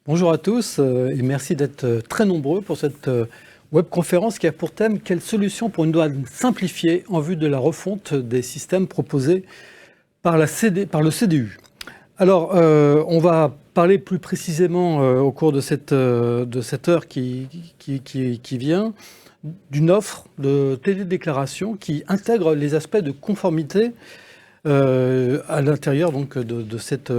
Bonjour à tous et merci d'être très nombreux pour cette webconférence qui a pour thème « Quelles solutions pour une douane simplifiée en vue de la refonte des systèmes proposés par le CDU ». Alors, on va parler plus précisément au cours de cette heure qui vient d'une offre de télédéclaration qui intègre les aspects de conformité à l'intérieur donc de cette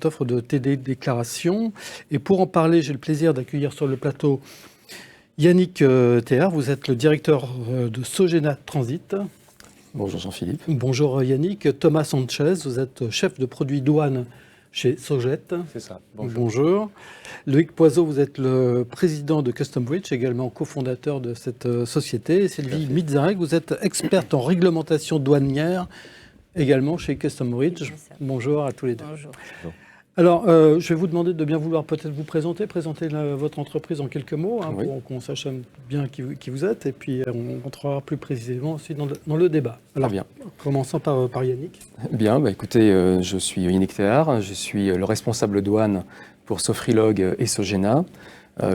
offre de télédéclaration. Et pour en parler, j'ai le plaisir d'accueillir sur le plateau Yannick Théard. Vous êtes le directeur de Sogena Transit. Bonjour Jean-Philippe. Bonjour Yannick. Thomas Sanchez, vous êtes chef de produit douane chez Soget. C'est ça. Bonjour. Bonjour. Loïc Poiseau, vous êtes le président de Custom Bridge, également cofondateur de cette société. Et Sylvie Mitzarek, vous êtes experte en réglementation douanière, également chez Custom Bridge. Bonjour à tous les deux. Bonjour. Alors, je vais vous demander de bien vouloir peut-être vous présenter votre entreprise en quelques mots, Oui. pour qu'on sache bien qui vous êtes, et puis on entrera plus précisément aussi dans le débat. Alors, Bien. commençons par Yannick. Bien, écoutez, je suis Yannick Théard, je suis le responsable douane pour Sofrilog et Sogena.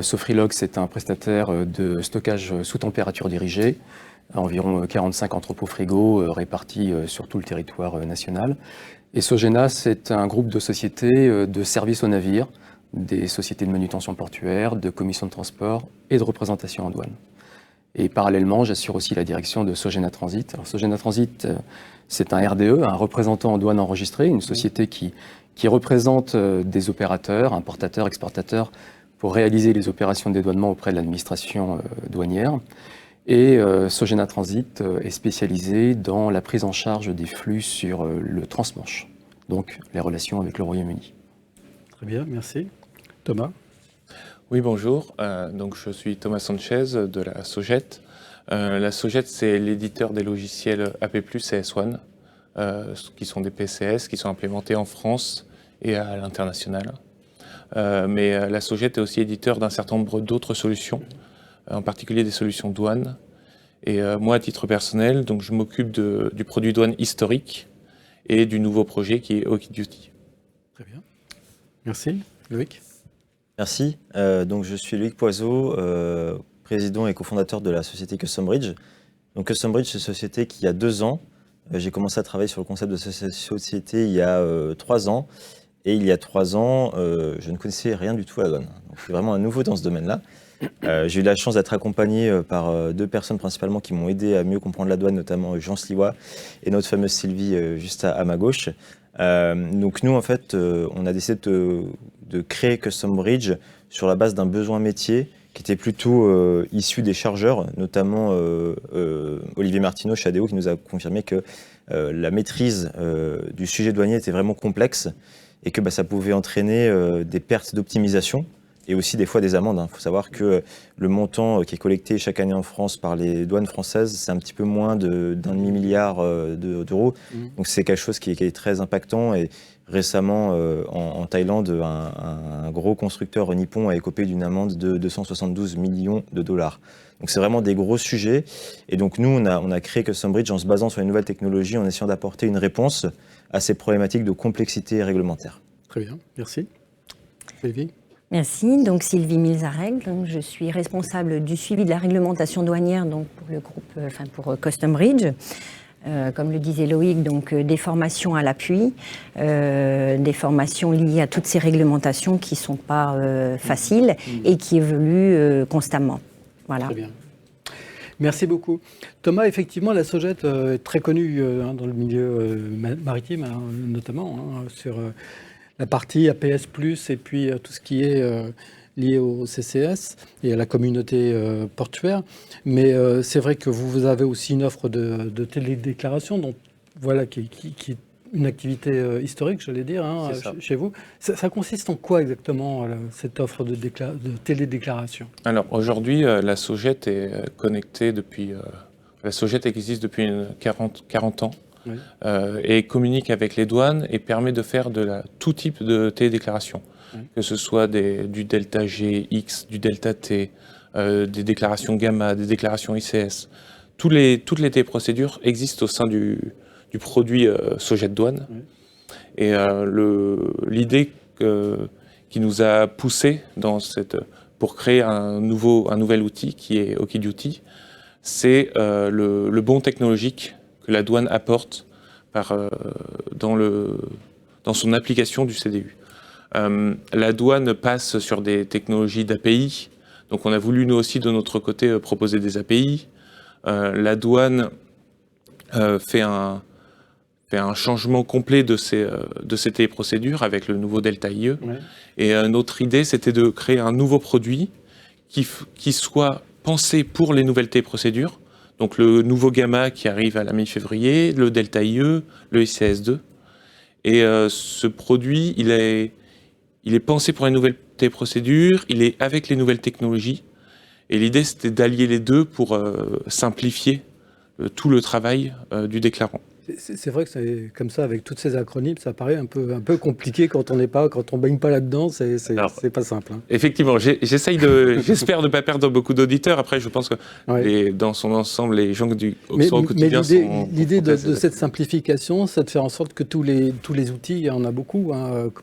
Sofrilog, c'est un prestataire de stockage sous température dirigée, environ 45 entrepôts frigos répartis sur tout le territoire national. Et Sogena, c'est un groupe de sociétés de services aux navires, des sociétés de manutention portuaire, de commissions de transport et de représentation en douane. Et parallèlement, j'assure aussi la direction de Sogena Transit. Alors, Sogena Transit, c'est un RDE, un représentant en douane enregistré, une société qui représente des opérateurs, importateurs, exportateurs, pour réaliser les opérations de dédouanement auprès de l'administration douanière. Et Sogena Transit est spécialisé dans la prise en charge des flux sur le transmanche, donc les relations avec le Royaume-Uni. Très bien, merci. Thomas. Oui, bonjour. Donc, je suis Thomas Sanchez de la Soget. La Soget, c'est l'éditeur des logiciels AP+, et S1, qui sont des PCS, qui sont implémentés en France et à l'international. Mais la Soget est aussi éditeur d'un certain nombre d'autres solutions, en particulier des solutions douane. Et moi, à titre personnel, donc, je m'occupe du produit douane historique et du nouveau projet qui est Okie Duty. Très bien. Merci. Loïc. Merci. Donc, je suis Loïc Poiseau, président et cofondateur de la société Custom Bridge. Donc, Custom Bridge, c'est une société qui, il y a 2 ans, j'ai commencé à travailler sur le concept de cette société il y a 3 ans. Et il y a 3 ans, je ne connaissais rien du tout à la douane. Donc, je suis vraiment un nouveau dans ce domaine-là. J'ai eu la chance d'être accompagné par 2 personnes principalement qui m'ont aidé à mieux comprendre la douane, notamment Jean Sliwa et notre fameuse Sylvie juste à ma gauche. Donc nous, en fait, on a décidé de créer Custom Bridge sur la base d'un besoin métier qui était plutôt issu des chargeurs, notamment Olivier Martineau chez ADO qui nous a confirmé que la maîtrise du sujet douanier était vraiment complexe et que ça pouvait entraîner des pertes d'optimisation et aussi des fois des amendes. Il faut savoir que le montant qui est collecté chaque année en France par les douanes françaises, c'est un petit peu moins d'un demi-milliard d'euros. Donc c'est quelque chose qui est très impactant. Et récemment, en Thaïlande, un gros constructeur nippon a écopé d'une amende de 272 millions de dollars. Donc c'est vraiment des gros sujets. Et donc nous, on a créé Custom Bridge en se basant sur les nouvelles technologies, en essayant d'apporter une réponse à ces problématiques de complexité réglementaire. Très bien, merci. Sylvie. Merci. Donc Sylvie Milzarek, je suis responsable du suivi de la réglementation douanière donc pour le groupe, pour Custom Bridge. Comme le disait Loïc, donc des formations à l'appui, des formations liées à toutes ces réglementations qui ne sont pas faciles et qui évoluent constamment. Voilà. Très bien. Merci beaucoup. Thomas, effectivement, la Soget est très connue dans le milieu maritime, notamment sur la partie APS+, et puis tout ce qui est lié au CCS et à la communauté portuaire. Mais c'est vrai que vous avez aussi une offre de télédéclaration, donc voilà, qui est une activité historique, j'allais dire, chez vous. Ça consiste en quoi exactement, cette offre de télédéclaration? Alors aujourd'hui, la Soget est connectée depuis... la Soget existe depuis 40 ans. Oui. Et communique avec les douanes et permet de faire tout type de télédéclaration, que ce soit du delta G, X, du delta T, des déclarations gamma, des déclarations ICS. Toutes les téléprocédures existent au sein du produit Soget Douane. Et l'idée qui nous a poussé pour créer un nouvel outil qui est OkiDuty. C'est le bond technologique que la douane apporte dans son application du CDU. La douane passe sur des technologies d'API, donc on a voulu nous aussi de notre côté proposer des API. La douane fait un changement complet de ses téléprocédures avec le nouveau Delta IE. Ouais. Et notre idée, c'était de créer un nouveau produit qui soit pensé pour les nouvelles téléprocédures. Donc le nouveau Gamma qui arrive à la mi-février, le Delta IE, le ICS2. Et ce produit, il est pensé pour les nouvelles téléprocédures, il est avec les nouvelles technologies. Et l'idée, c'était d'allier les deux pour simplifier tout le travail du déclarant. C'est vrai que c'est comme ça, avec tous ces acronymes, ça paraît un peu compliqué quand on baigne pas là-dedans, c'est pas simple. Hein. Effectivement, j'espère ne pas perdre beaucoup d'auditeurs. Après, je pense que dans son ensemble, les gens du au quotidien sont... L'idée de cette simplification, c'est de faire en sorte que tous les outils, il y en a beaucoup,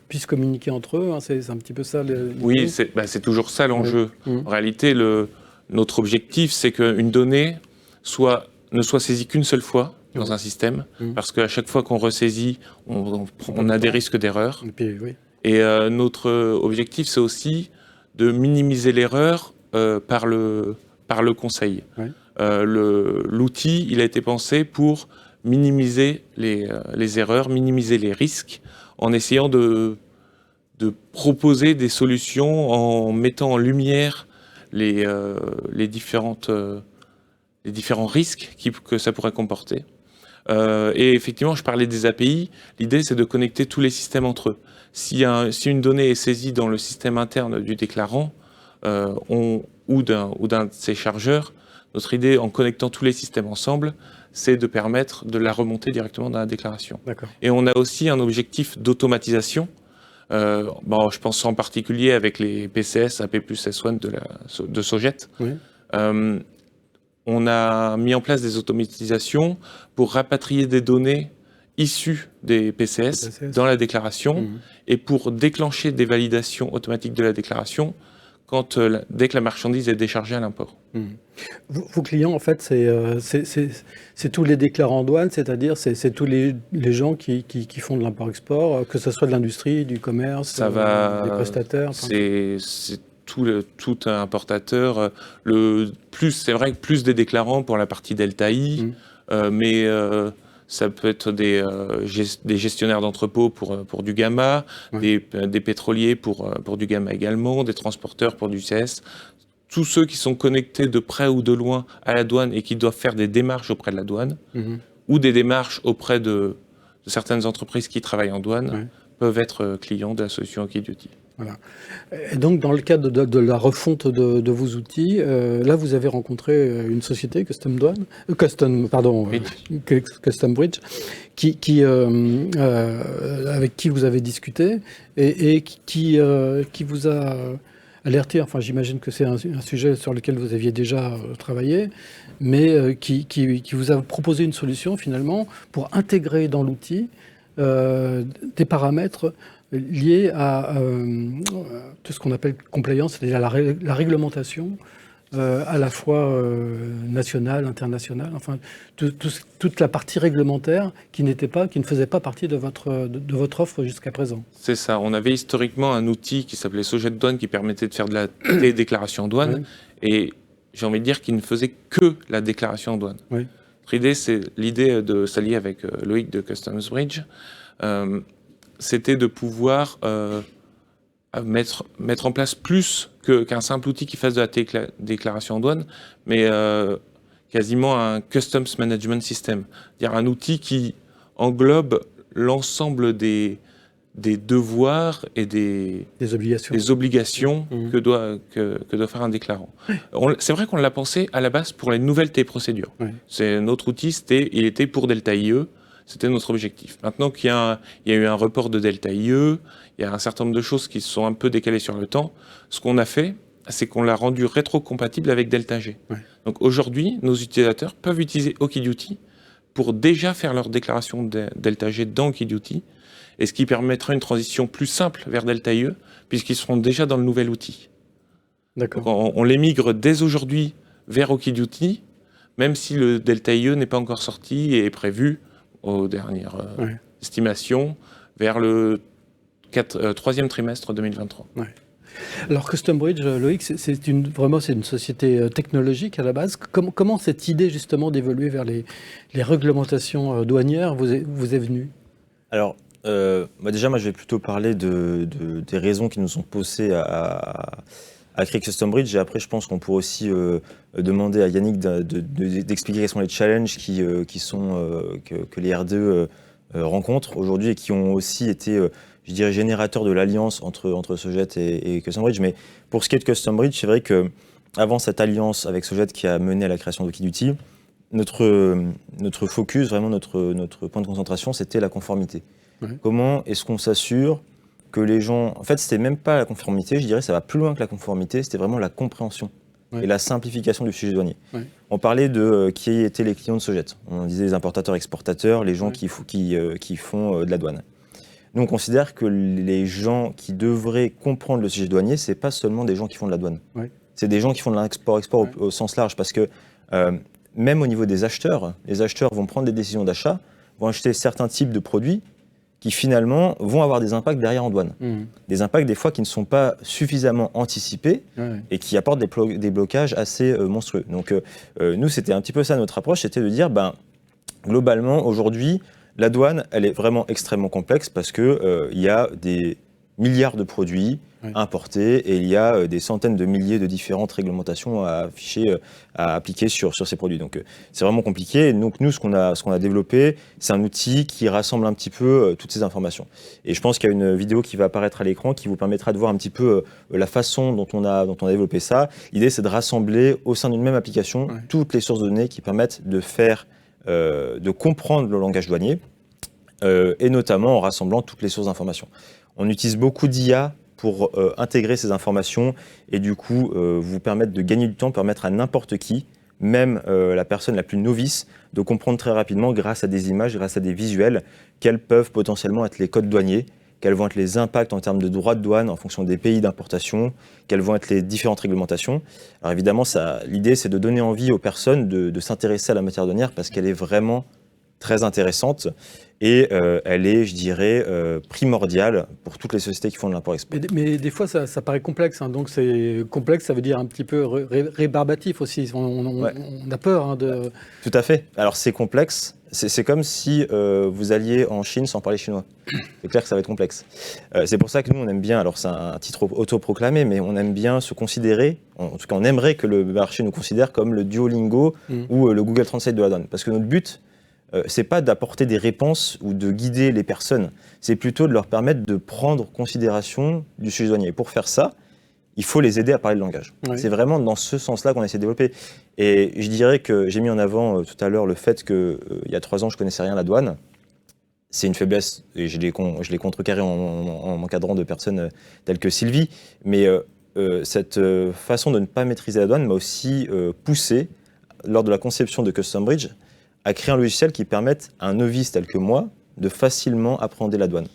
puissent communiquer entre eux. Hein, c'est un petit peu ça. Oui, c'est toujours ça l'enjeu. Ouais. En réalité, notre objectif, c'est qu'une donnée ne soit saisie qu'une seule fois dans un système, parce qu'à chaque fois qu'on ressaisit, on a des risques d'erreur. Et notre objectif, c'est aussi de minimiser l'erreur par le conseil. L'outil, il a été pensé pour minimiser les erreurs, minimiser les risques, en essayant de proposer des solutions, en mettant en lumière les différents risques que ça pourrait comporter. Et effectivement, je parlais des API. L'idée, c'est de connecter tous les systèmes entre eux. Si une donnée est saisie dans le système interne du déclarant ou d'un de ses chargeurs, notre idée, en connectant tous les systèmes ensemble, c'est de permettre de la remonter directement dans la déclaration. Et on a aussi un objectif d'automatisation. Je pense en particulier avec les PCS, AP+, S1 de Sogeit. Oui. On a mis en place des automatisations pour rapatrier des données issues des PCS dans la déclaration et pour déclencher des validations automatiques de la déclaration dès que la marchandise est déchargée à l'import. Vos clients, en fait, c'est tous les déclarants douane, c'est-à-dire c'est tous les gens qui font de l'import-export, que ce soit de l'industrie, du commerce, des prestataires. C'est tout importateur. C'est vrai que plus des déclarants pour la partie Delta I, mais ça peut être des gestionnaires d'entrepôts pour du Gamma, des pétroliers pour du Gamma également, des transporteurs pour du CS. Tous ceux qui sont connectés de près ou de loin à la douane et qui doivent faire des démarches auprès de la douane ou des démarches auprès de certaines entreprises qui travaillent en douane peuvent être clients de la solution OkiDuty. Voilà. Et donc, dans le cadre de la refonte de vos outils, là, vous avez rencontré une société, Custom Bridge, avec qui vous avez discuté et qui vous a alerté. Enfin, j'imagine que c'est un sujet sur lequel vous aviez déjà travaillé, mais qui vous a proposé une solution, finalement, pour intégrer dans l'outil des paramètres liés à tout ce qu'on appelle compliance, c'est-à-dire la réglementation à la fois nationale, internationale, enfin toute la partie réglementaire qui ne faisait pas partie de votre offre jusqu'à présent. C'est ça, on avait historiquement un outil qui s'appelait Sogeit Douane qui permettait de faire de la télédéclaration en douane et j'ai envie de dire qu'il ne faisait que la déclaration en douane. Notre idée, c'est l'idée de s'allier avec Loïc de Customs Bridge. C'était de pouvoir mettre en place plus qu'un simple outil qui fasse de la déclaration en douane, mais quasiment un Customs Management System, c'est-à-dire un outil qui englobe l'ensemble des devoirs et des obligations que doit faire un déclarant. C'est vrai qu'on l'a pensé à la base pour les nouvelles téléprocédures. C'est notre outil, il était pour Delta IE. C'était notre objectif. Maintenant qu'il y a eu un report de Delta IE, il y a un certain nombre de choses qui se sont un peu décalées sur le temps. Ce qu'on a fait, c'est qu'on l'a rendu rétro-compatible avec Delta G. Donc aujourd'hui, nos utilisateurs peuvent utiliser OkiDuty pour déjà faire leur déclaration de Delta G dans OkiDuty et ce qui permettra une transition plus simple vers Delta IE, puisqu'ils seront déjà dans le nouvel outil. D'accord. Donc on les migre dès aujourd'hui vers Okiduty, même si le Delta IE n'est pas encore sorti et est prévu aux dernières estimations vers le 3e trimestre 2023. Ouais. Alors Custom Bridge, Loïc, c'est une société technologique à la base. Comment cette idée justement d'évoluer vers les réglementations douanières vous est venue? Alors, déjà, moi, je vais plutôt parler des raisons qui nous ont poussé à créer Custom Bridge. Et après, je pense qu'on pourrait aussi demander à Yannick d'expliquer quels sont les challenges que les RDE rencontrent aujourd'hui et qui ont aussi été, je dirais, générateurs de l'alliance entre Sogeit et Custom Bridge. Mais pour ce qui est de Custom Bridge, c'est vrai qu'avant cette alliance avec Sogeit qui a mené à la création d'Okiduty, notre focus, vraiment notre point de concentration, c'était la conformité. Ouais. Comment est-ce qu'on s'assure que les gens... En fait, c'était même pas la conformité, je dirais, ça va plus loin que la conformité, c'était vraiment la compréhension et la simplification du sujet douanier. Ouais. On parlait de qui étaient les clients de Sogeit. On disait les importateurs-exportateurs, les gens qui font de la douane. Nous, on considère que les gens qui devraient comprendre le sujet douanier, c'est pas seulement des gens qui font de la douane. Ouais. C'est des gens qui font de l'export-export au sens large, parce que même au niveau des acheteurs, les acheteurs vont prendre des décisions d'achat, vont acheter certains types de produits qui finalement vont avoir des impacts derrière en douane. Des impacts des fois qui ne sont pas suffisamment anticipés et qui apportent des blocages assez monstrueux. Donc nous, c'était un petit peu ça notre approche, c'était de dire, globalement, aujourd'hui, la douane, elle est vraiment extrêmement complexe parce qu'il y a des milliards de produits importés et il y a des centaines de milliers de différentes réglementations à appliquer sur ces produits. Donc c'est vraiment compliqué. Et donc nous, ce qu'on a développé, c'est un outil qui rassemble un petit peu toutes ces informations. Et je pense qu'il y a une vidéo qui va apparaître à l'écran qui vous permettra de voir un petit peu la façon dont on a développé ça. L'idée, c'est de rassembler au sein d'une même application toutes les sources de données qui permettent de comprendre le langage douanier et notamment en rassemblant toutes les sources d'informations. On utilise beaucoup d'IA pour intégrer ces informations et du coup vous permettre de gagner du temps, permettre à n'importe qui, même la personne la plus novice, de comprendre très rapidement grâce à des images, grâce à des visuels, quels peuvent potentiellement être les codes douaniers, quels vont être les impacts en termes de droits de douane en fonction des pays d'importation, quelles vont être les différentes réglementations. Alors évidemment, l'idée c'est de donner envie aux personnes de s'intéresser à la matière douanière parce qu'elle est vraiment très intéressante et elle est, je dirais, primordiale pour toutes les sociétés qui font de l'import-export. Mais des fois, ça paraît complexe. Donc c'est complexe, ça veut dire un petit peu rébarbatif aussi. On a peur de... Tout à fait. Alors c'est complexe. C'est comme si vous alliez en Chine sans parler chinois. C'est clair que ça va être complexe. C'est pour ça que nous, on aime bien, alors c'est un titre autoproclamé, mais on aime bien se considérer, en tout cas on aimerait que le marché nous considère comme le Duolingo ou le Google Translate de la douane. Parce que notre but, c'est pas d'apporter des réponses ou de guider les personnes, c'est plutôt de leur permettre de prendre considération du sujet douanier. Et pour faire ça, il faut les aider à parler le langage. Oui. C'est vraiment dans ce sens-là qu'on essaie de développer. Et je dirais que j'ai mis en avant tout à l'heure le fait qu'il y a 3 ans, je connaissais rien à la douane. C'est une faiblesse, et je l'ai contrecarré en m'encadrant de personnes telles que Sylvie. Mais cette façon de ne pas maîtriser la douane m'a aussi poussé, lors de la conception de Custom Bridge, à créer un logiciel qui permette à un novice tel que moi de facilement appréhender la douane.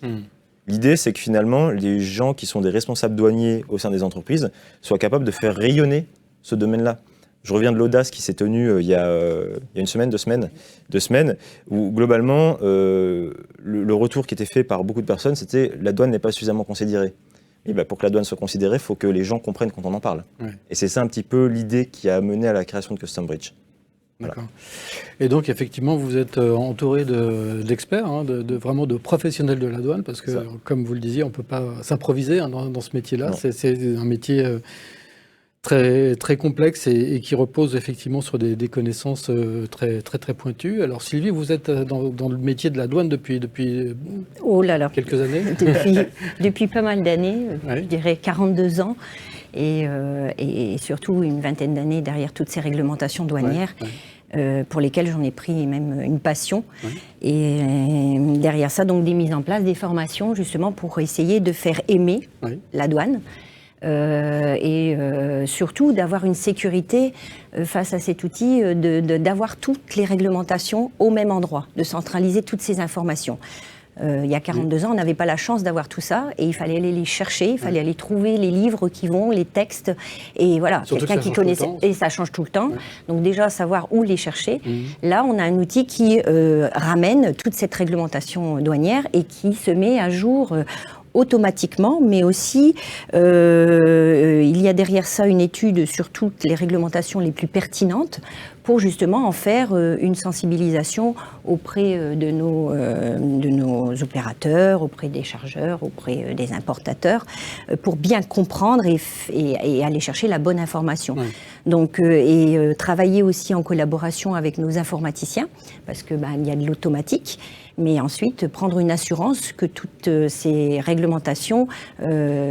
L'idée, c'est que finalement, les gens qui sont des responsables douaniers au sein des entreprises soient capables de faire rayonner ce domaine-là. Je reviens de l'audace qui s'est tenue il y a une semaine, 2 semaines, où globalement, le retour qui était fait par beaucoup de personnes, c'était la douane n'est pas suffisamment considérée. Et pour que la douane soit considérée, il faut que les gens comprennent quand on en parle. Et c'est ça un petit peu l'idée qui a mené à la création de Custom Bridge. D'accord. Voilà. Et donc, effectivement, vous êtes entouré d'experts, vraiment de professionnels de la douane, parce que, comme vous le disiez, on ne peut pas s'improviser dans ce métier-là. C'est un métier très, très complexe et qui repose effectivement sur des connaissances très, très, très pointues. Alors, Sylvie, vous êtes dans le métier de la douane depuis quelques années. Depuis pas mal d'années, je dirais 42 ans. Et surtout une vingtaine d'années derrière toutes ces réglementations douanières pour lesquelles j'en ai pris même une passion. Et derrière ça, donc des mises en place, des formations justement pour essayer de faire aimer la douane et surtout d'avoir une sécurité face à cet outil, d'avoir toutes les réglementations au même endroit, de centraliser toutes ces informations. Il y a 42 ans, on n'avait pas la chance d'avoir tout ça et il fallait aller les chercher, il fallait aller trouver les livres qui vont, les textes et voilà, quelqu'un qui connaissait et ça change tout le temps. Donc déjà savoir où les chercher. Là, on a un outil qui ramène toute cette réglementation douanière et qui se met à jour automatiquement, mais aussi il y a derrière ça une étude sur toutes les réglementations les plus pertinentes pour justement en faire une sensibilisation auprès de nos opérateurs, auprès des chargeurs, auprès des importateurs, pour bien comprendre et aller chercher la bonne information. Donc, travailler aussi en collaboration avec nos informaticiens, parce que il y a de l'automatique, mais ensuite prendre une assurance que toutes ces réglementations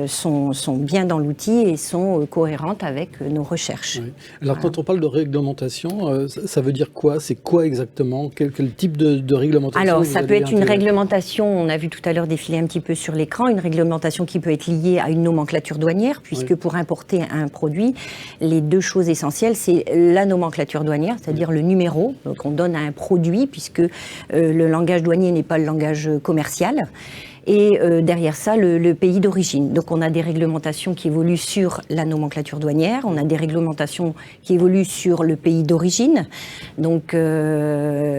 sont bien dans l'outil et sont cohérentes avec nos recherches. Oui. Alors quand on parle de réglementation, ça veut dire quoi? C'est quoi exactement? Quel type de réglementation? Alors ça peut être une réglementation, on a vu tout à l'heure défiler un petit peu sur l'écran, une réglementation qui peut être liée à une nomenclature douanière, puisque pour importer un produit, les deux choses essentielles, c'est la nomenclature douanière, c'est-à-dire le numéro qu'on donne à un produit, puisque le langage douanier n'est pas le langage commercial. Et derrière ça, le pays d'origine. Donc on a des réglementations qui évoluent sur la nomenclature douanière, on a des réglementations qui évoluent sur le pays d'origine, donc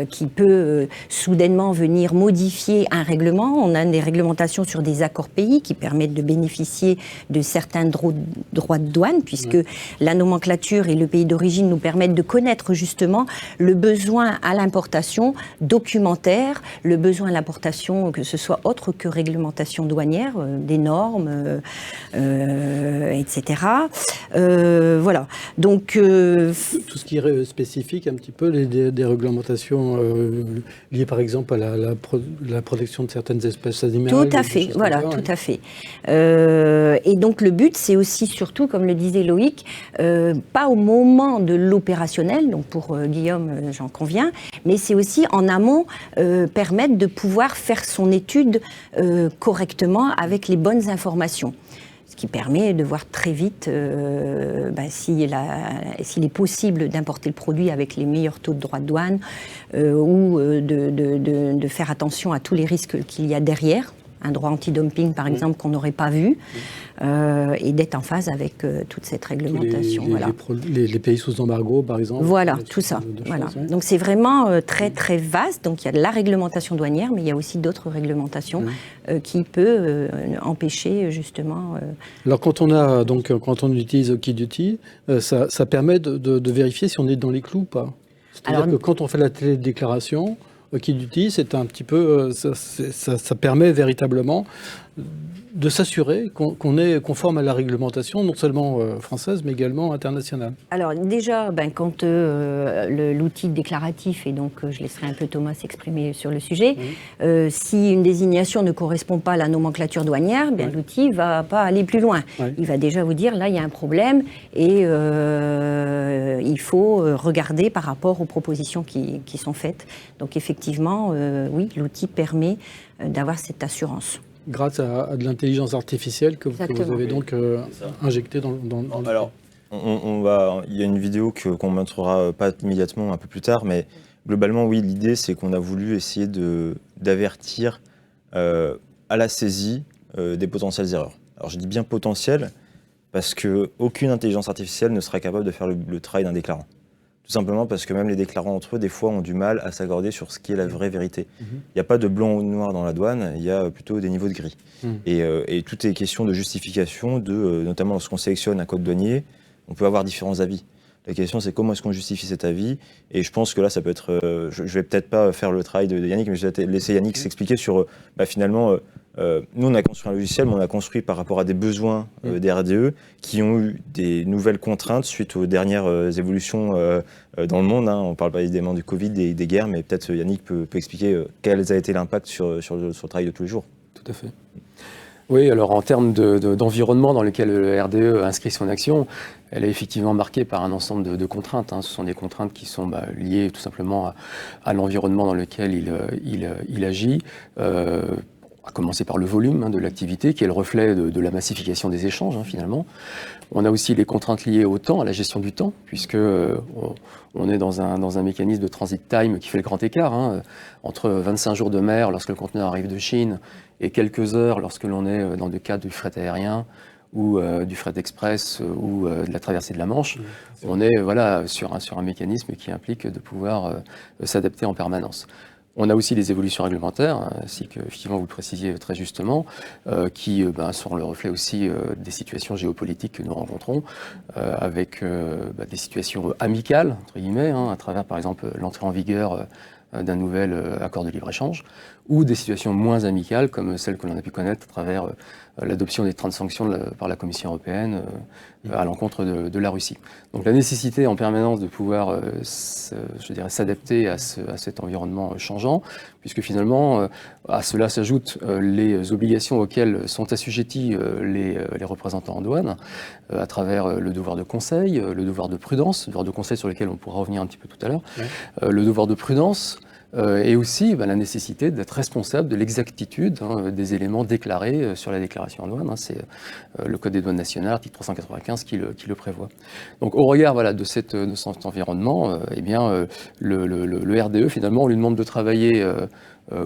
qui peut soudainement venir modifier un règlement. On a des réglementations sur des accords pays qui permettent de bénéficier de certains droits de douane, puisque la nomenclature et le pays d'origine nous permettent de connaître justement le besoin à l'importation documentaire, le besoin à l'importation que ce soit autre que réglementation douanière, des normes, etc. Voilà. Donc tout ce qui est spécifique, un petit peu, des réglementations liées par exemple à la protection de certaines espèces animales. Tout à fait, voilà, tout à fait. Et donc le but, c'est aussi surtout, comme le disait Loïc, pas au moment de l'opérationnel, donc pour Guillaume, j'en conviens, mais c'est aussi en amont permettre de pouvoir faire son étude correctement avec les bonnes informations. Ce qui permet de voir très vite s'il est possible d'importer le produit avec les meilleurs taux de droits de douane ou de faire attention à tous les risques qu'il y a derrière. Un droit anti-dumping, par exemple, qu'on n'aurait pas vu, et d'être en phase avec toute cette réglementation. Les pays sous embargo, par exemple. Voilà, tout ça. Voilà. Donc c'est vraiment très, très vaste. Donc il y a de la réglementation douanière, mais il y a aussi d'autres réglementations qui peuvent empêcher, justement... Alors quand on utilise OkiDuty, ça permet de vérifier si on est dans les clous ou pas. C'est-à-dire que quand on fait la télédéclaration, OkiDuty, c'est un petit peu, ça permet véritablement de s'assurer qu'on est conforme à la réglementation, non seulement française, mais également internationale. Alors déjà, quand l'outil déclaratif, et donc je laisserai un peu Thomas s'exprimer sur le sujet, si une désignation ne correspond pas à la nomenclature douanière, l'outil ne va pas aller plus loin. Il va déjà vous dire, là, il y a un problème, et il faut regarder par rapport aux propositions qui sont faites. Donc effectivement, oui, l'outil permet d'avoir cette assurance. Grâce à de l'intelligence artificielle que vous avez donc injectée dans Alors, il y a une vidéo qu'on ne montrera pas immédiatement, un peu plus tard, mais globalement, oui, l'idée, c'est qu'on a voulu essayer d'avertir à la saisie des potentielles erreurs. Alors, je dis bien potentielles, parce qu'aucune intelligence artificielle ne sera capable de faire le travail d'un déclarant. Tout simplement parce que même les déclarants entre eux, des fois, ont du mal à s'accorder sur ce qui est la vraie vérité. Il n'y a pas de blanc ou de noir dans la douane, il y a plutôt des niveaux de gris. Et tout est question de justification, notamment lorsqu'on sélectionne un code douanier, on peut avoir différents avis. La question, c'est comment est-ce qu'on justifie cet avis? Et je pense que là, ça peut être... je ne vais peut-être pas faire le travail de Yannick, mais je vais laisser Yannick s'expliquer sur, finalement... nous, on a construit un logiciel, mais on l'a construit par rapport à des besoins des RDE qui ont eu des nouvelles contraintes suite aux dernières évolutions dans le monde. On ne parle pas évidemment du Covid, des guerres, mais peut-être Yannick peut expliquer quel a été l'impact sur le travail de tous les jours. Tout à fait. Oui, alors en termes d'environnement dans lequel le RDE inscrit son action, elle est effectivement marquée par un ensemble de contraintes. Ce sont des contraintes qui sont liées tout simplement à l'environnement dans lequel il agit. à commencer par le volume de l'activité, qui est le reflet de la massification des échanges, finalement. On a aussi les contraintes liées au temps, à la gestion du temps, puisque on est dans un mécanisme de transit time qui fait le grand écart, entre 25 jours de mer lorsque le conteneur arrive de Chine et quelques heures lorsque l'on est dans le cadre du fret aérien ou du fret express ou de la traversée de la Manche. On est sur un mécanisme qui implique de pouvoir s'adapter en permanence. On a aussi les évolutions réglementaires, ainsi que effectivement vous le précisiez très justement, qui sont le reflet aussi des situations géopolitiques que nous rencontrons, avec des situations amicales, entre guillemets, à travers par exemple l'entrée en vigueur d'un nouvel accord de libre-échange, ou des situations moins amicales, comme celles que l'on a pu connaître à travers l'adoption des 30 sanctions par la Commission européenne à l'encontre de la Russie. Donc la nécessité en permanence de pouvoir s'adapter à cet environnement changeant, puisque finalement à cela s'ajoutent les obligations auxquelles sont assujettis les représentants en douane, à travers le devoir de conseil, le devoir de prudence, le devoir de conseil sur lequel on pourra revenir un petit peu tout à l'heure, le devoir de prudence, et aussi la nécessité d'être responsable de l'exactitude des éléments déclarés sur la déclaration en douane. C'est le Code des douanes nationales, article 395, qui le prévoit. Donc au regard de cet environnement, le RDE, finalement, on lui demande de travailler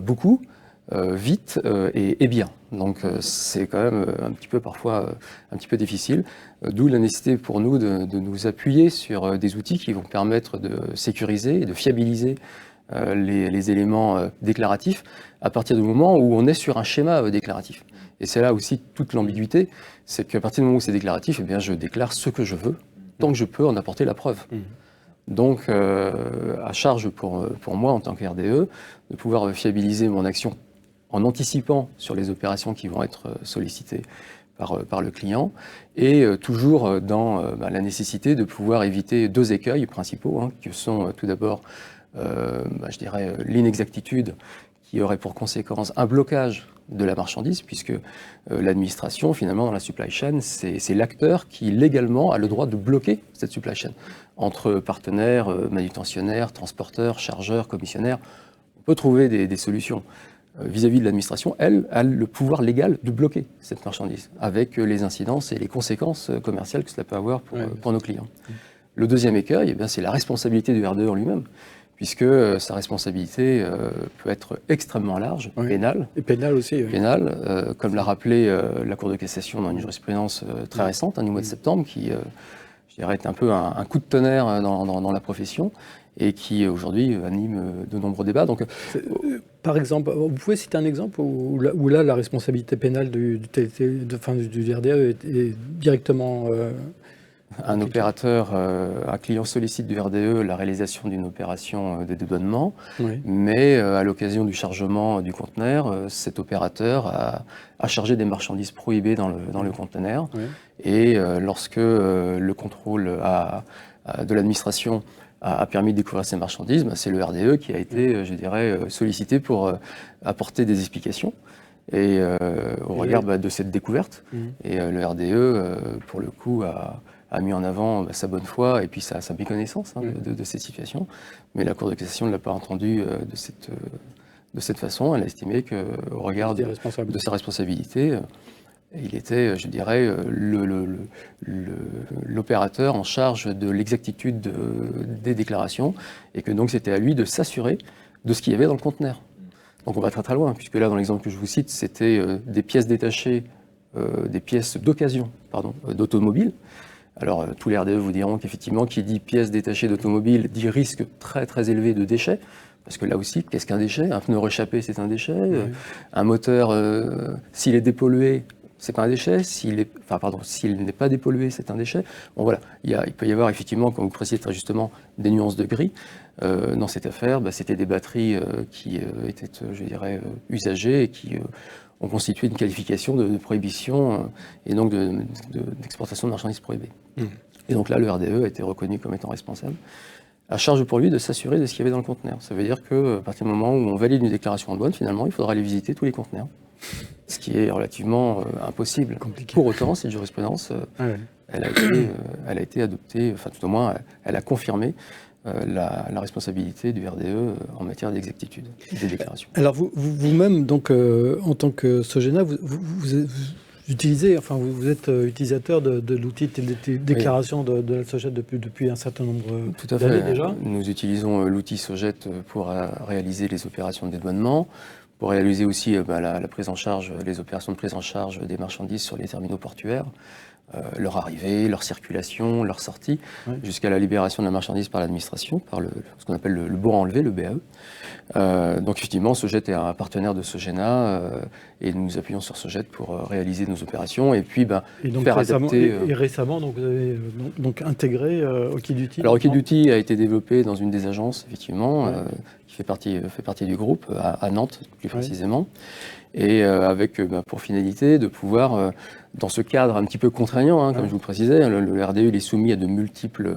beaucoup, vite et bien. Donc c'est quand même parfois un petit peu difficile, d'où la nécessité pour nous de nous appuyer sur des outils qui vont permettre de sécuriser et de fiabiliser les éléments déclaratifs à partir du moment où on est sur un schéma déclaratif. Et c'est là aussi toute l'ambiguïté, c'est qu'à partir du moment où c'est déclaratif, je déclare ce que je veux, tant que je peux en apporter la preuve. Donc, à charge pour moi, en tant que RDE, de pouvoir fiabiliser mon action en anticipant sur les opérations qui vont être sollicitées par le client, et toujours dans la nécessité de pouvoir éviter deux écueils principaux, qui sont tout d'abord l'inexactitude qui aurait pour conséquence un blocage de la marchandise, puisque l'administration, finalement, dans la supply chain, c'est l'acteur qui, légalement, a le droit de bloquer cette supply chain. Entre partenaires, manutentionnaires, transporteurs, chargeurs, commissionnaires, on peut trouver des solutions. Vis-à-vis de l'administration, elle a le pouvoir légal de bloquer cette marchandise, avec les incidences et les conséquences commerciales que cela peut avoir pour nos clients. Le deuxième écueil, c'est la responsabilité du RDE en lui-même, puisque sa responsabilité peut être extrêmement large, pénale. Et pénale aussi. Pénale, comme l'a rappelé la Cour de cassation dans une jurisprudence très récente, du mois de septembre, qui, est un peu un coup de tonnerre dans la profession, et qui aujourd'hui anime de nombreux débats. Donc, par exemple, vous pouvez citer un exemple où là la responsabilité pénale du RDE est directement... un opérateur, un client sollicite du RDE la réalisation d'une opération de dédouanement, mais à l'occasion du chargement du conteneur, cet opérateur a chargé des marchandises prohibées dans le conteneur. Et lorsque le contrôle de l'administration a permis de découvrir ces marchandises, c'est le RDE qui a été, sollicité pour apporter des explications. Et au regard de cette découverte, et le RDE, pour le coup, a mis en avant sa bonne foi et puis sa méconnaissance de cette situation. Mais la Cour de cassation ne l'a pas entendu de cette façon. Elle a estimé qu'au regard de sa responsabilité, il était, l'opérateur en charge de l'exactitude des déclarations, et que donc c'était à lui de s'assurer de ce qu'il y avait dans le conteneur. Donc on va très très loin, puisque là, dans l'exemple que je vous cite, c'était des pièces détachées, des pièces d'occasion, d'automobile. Alors tous les RDE vous diront qu'effectivement, qui dit pièces détachées d'automobile dit risque très très élevé de déchets, parce que là aussi, qu'est-ce qu'un déchet? Un pneu réchappé, c'est un déchet. Un moteur, s'il est dépollué, c'est pas un déchet. S'il n'est pas dépollué, c'est un déchet. Bon voilà, il peut y avoir effectivement, comme vous précisez très justement, des nuances de gris. Dans cette affaire, c'était des batteries qui étaient, usagées et qui ont constitué une qualification de prohibition et donc d'exportation de marchandises prohibées. Et donc là, le RDE a été reconnu comme étant responsable. À charge pour lui de s'assurer de ce qu'il y avait dans le conteneur. Ça veut dire qu'à partir du moment où on valide une déclaration en douane, finalement, il faudra aller visiter tous les conteneurs. Ce qui est relativement impossible. Compliqué. Pour autant, cette jurisprudence, elle a été adoptée, tout au moins, elle a confirmé la responsabilité du RDE en matière d'exactitude des déclarations. Alors vous-même, donc, en tant que Sogena, vous utilisez, enfin vous êtes utilisateur de l'outil de déclaration de la Sogette depuis un certain nombre d'années déjà. Nous utilisons l'outil Sogette pour réaliser les opérations de dédouanement, pour réaliser aussi la prise en charge, les opérations de prise en charge des marchandises sur les terminaux portuaires, leur arrivée, leur circulation, leur sortie, jusqu'à la libération de la marchandise par l'administration, par ce qu'on appelle le bourg enlevé, le BAE. Donc effectivement, Sogette est un partenaire de Sogena et nous nous appuyons sur Sogette pour réaliser nos opérations et puis faire adapter... Et récemment, donc, vous avez donc intégré Okiduty. Alors Okiduty a été développé dans une des agences, effectivement, qui fait partie du groupe, à Nantes plus précisément, et avec pour finalité de pouvoir, dans ce cadre un petit peu contraignant, comme je vous le précisais, le RDE il est soumis à de multiples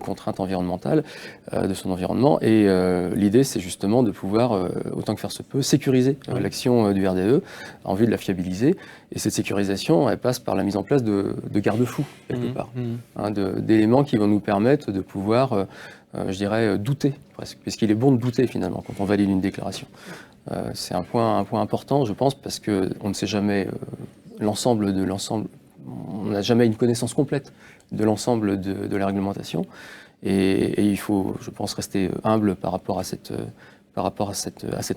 contraintes environnementales de son environnement, et l'idée c'est justement de pouvoir, autant que faire se peut, sécuriser l'action du RDE en vue de la fiabiliser, et cette sécurisation elle passe par la mise en place de garde-fous quelque part, d'éléments qui vont nous permettre de pouvoir je dirais douter presque, puisqu'il est bon de douter finalement quand on valide une déclaration. C'est un point important, je pense, parce qu'on ne sait jamais l'ensemble, on n'a jamais une connaissance complète de l'ensemble de la réglementation, et il faut, je pense, rester humble par rapport à cet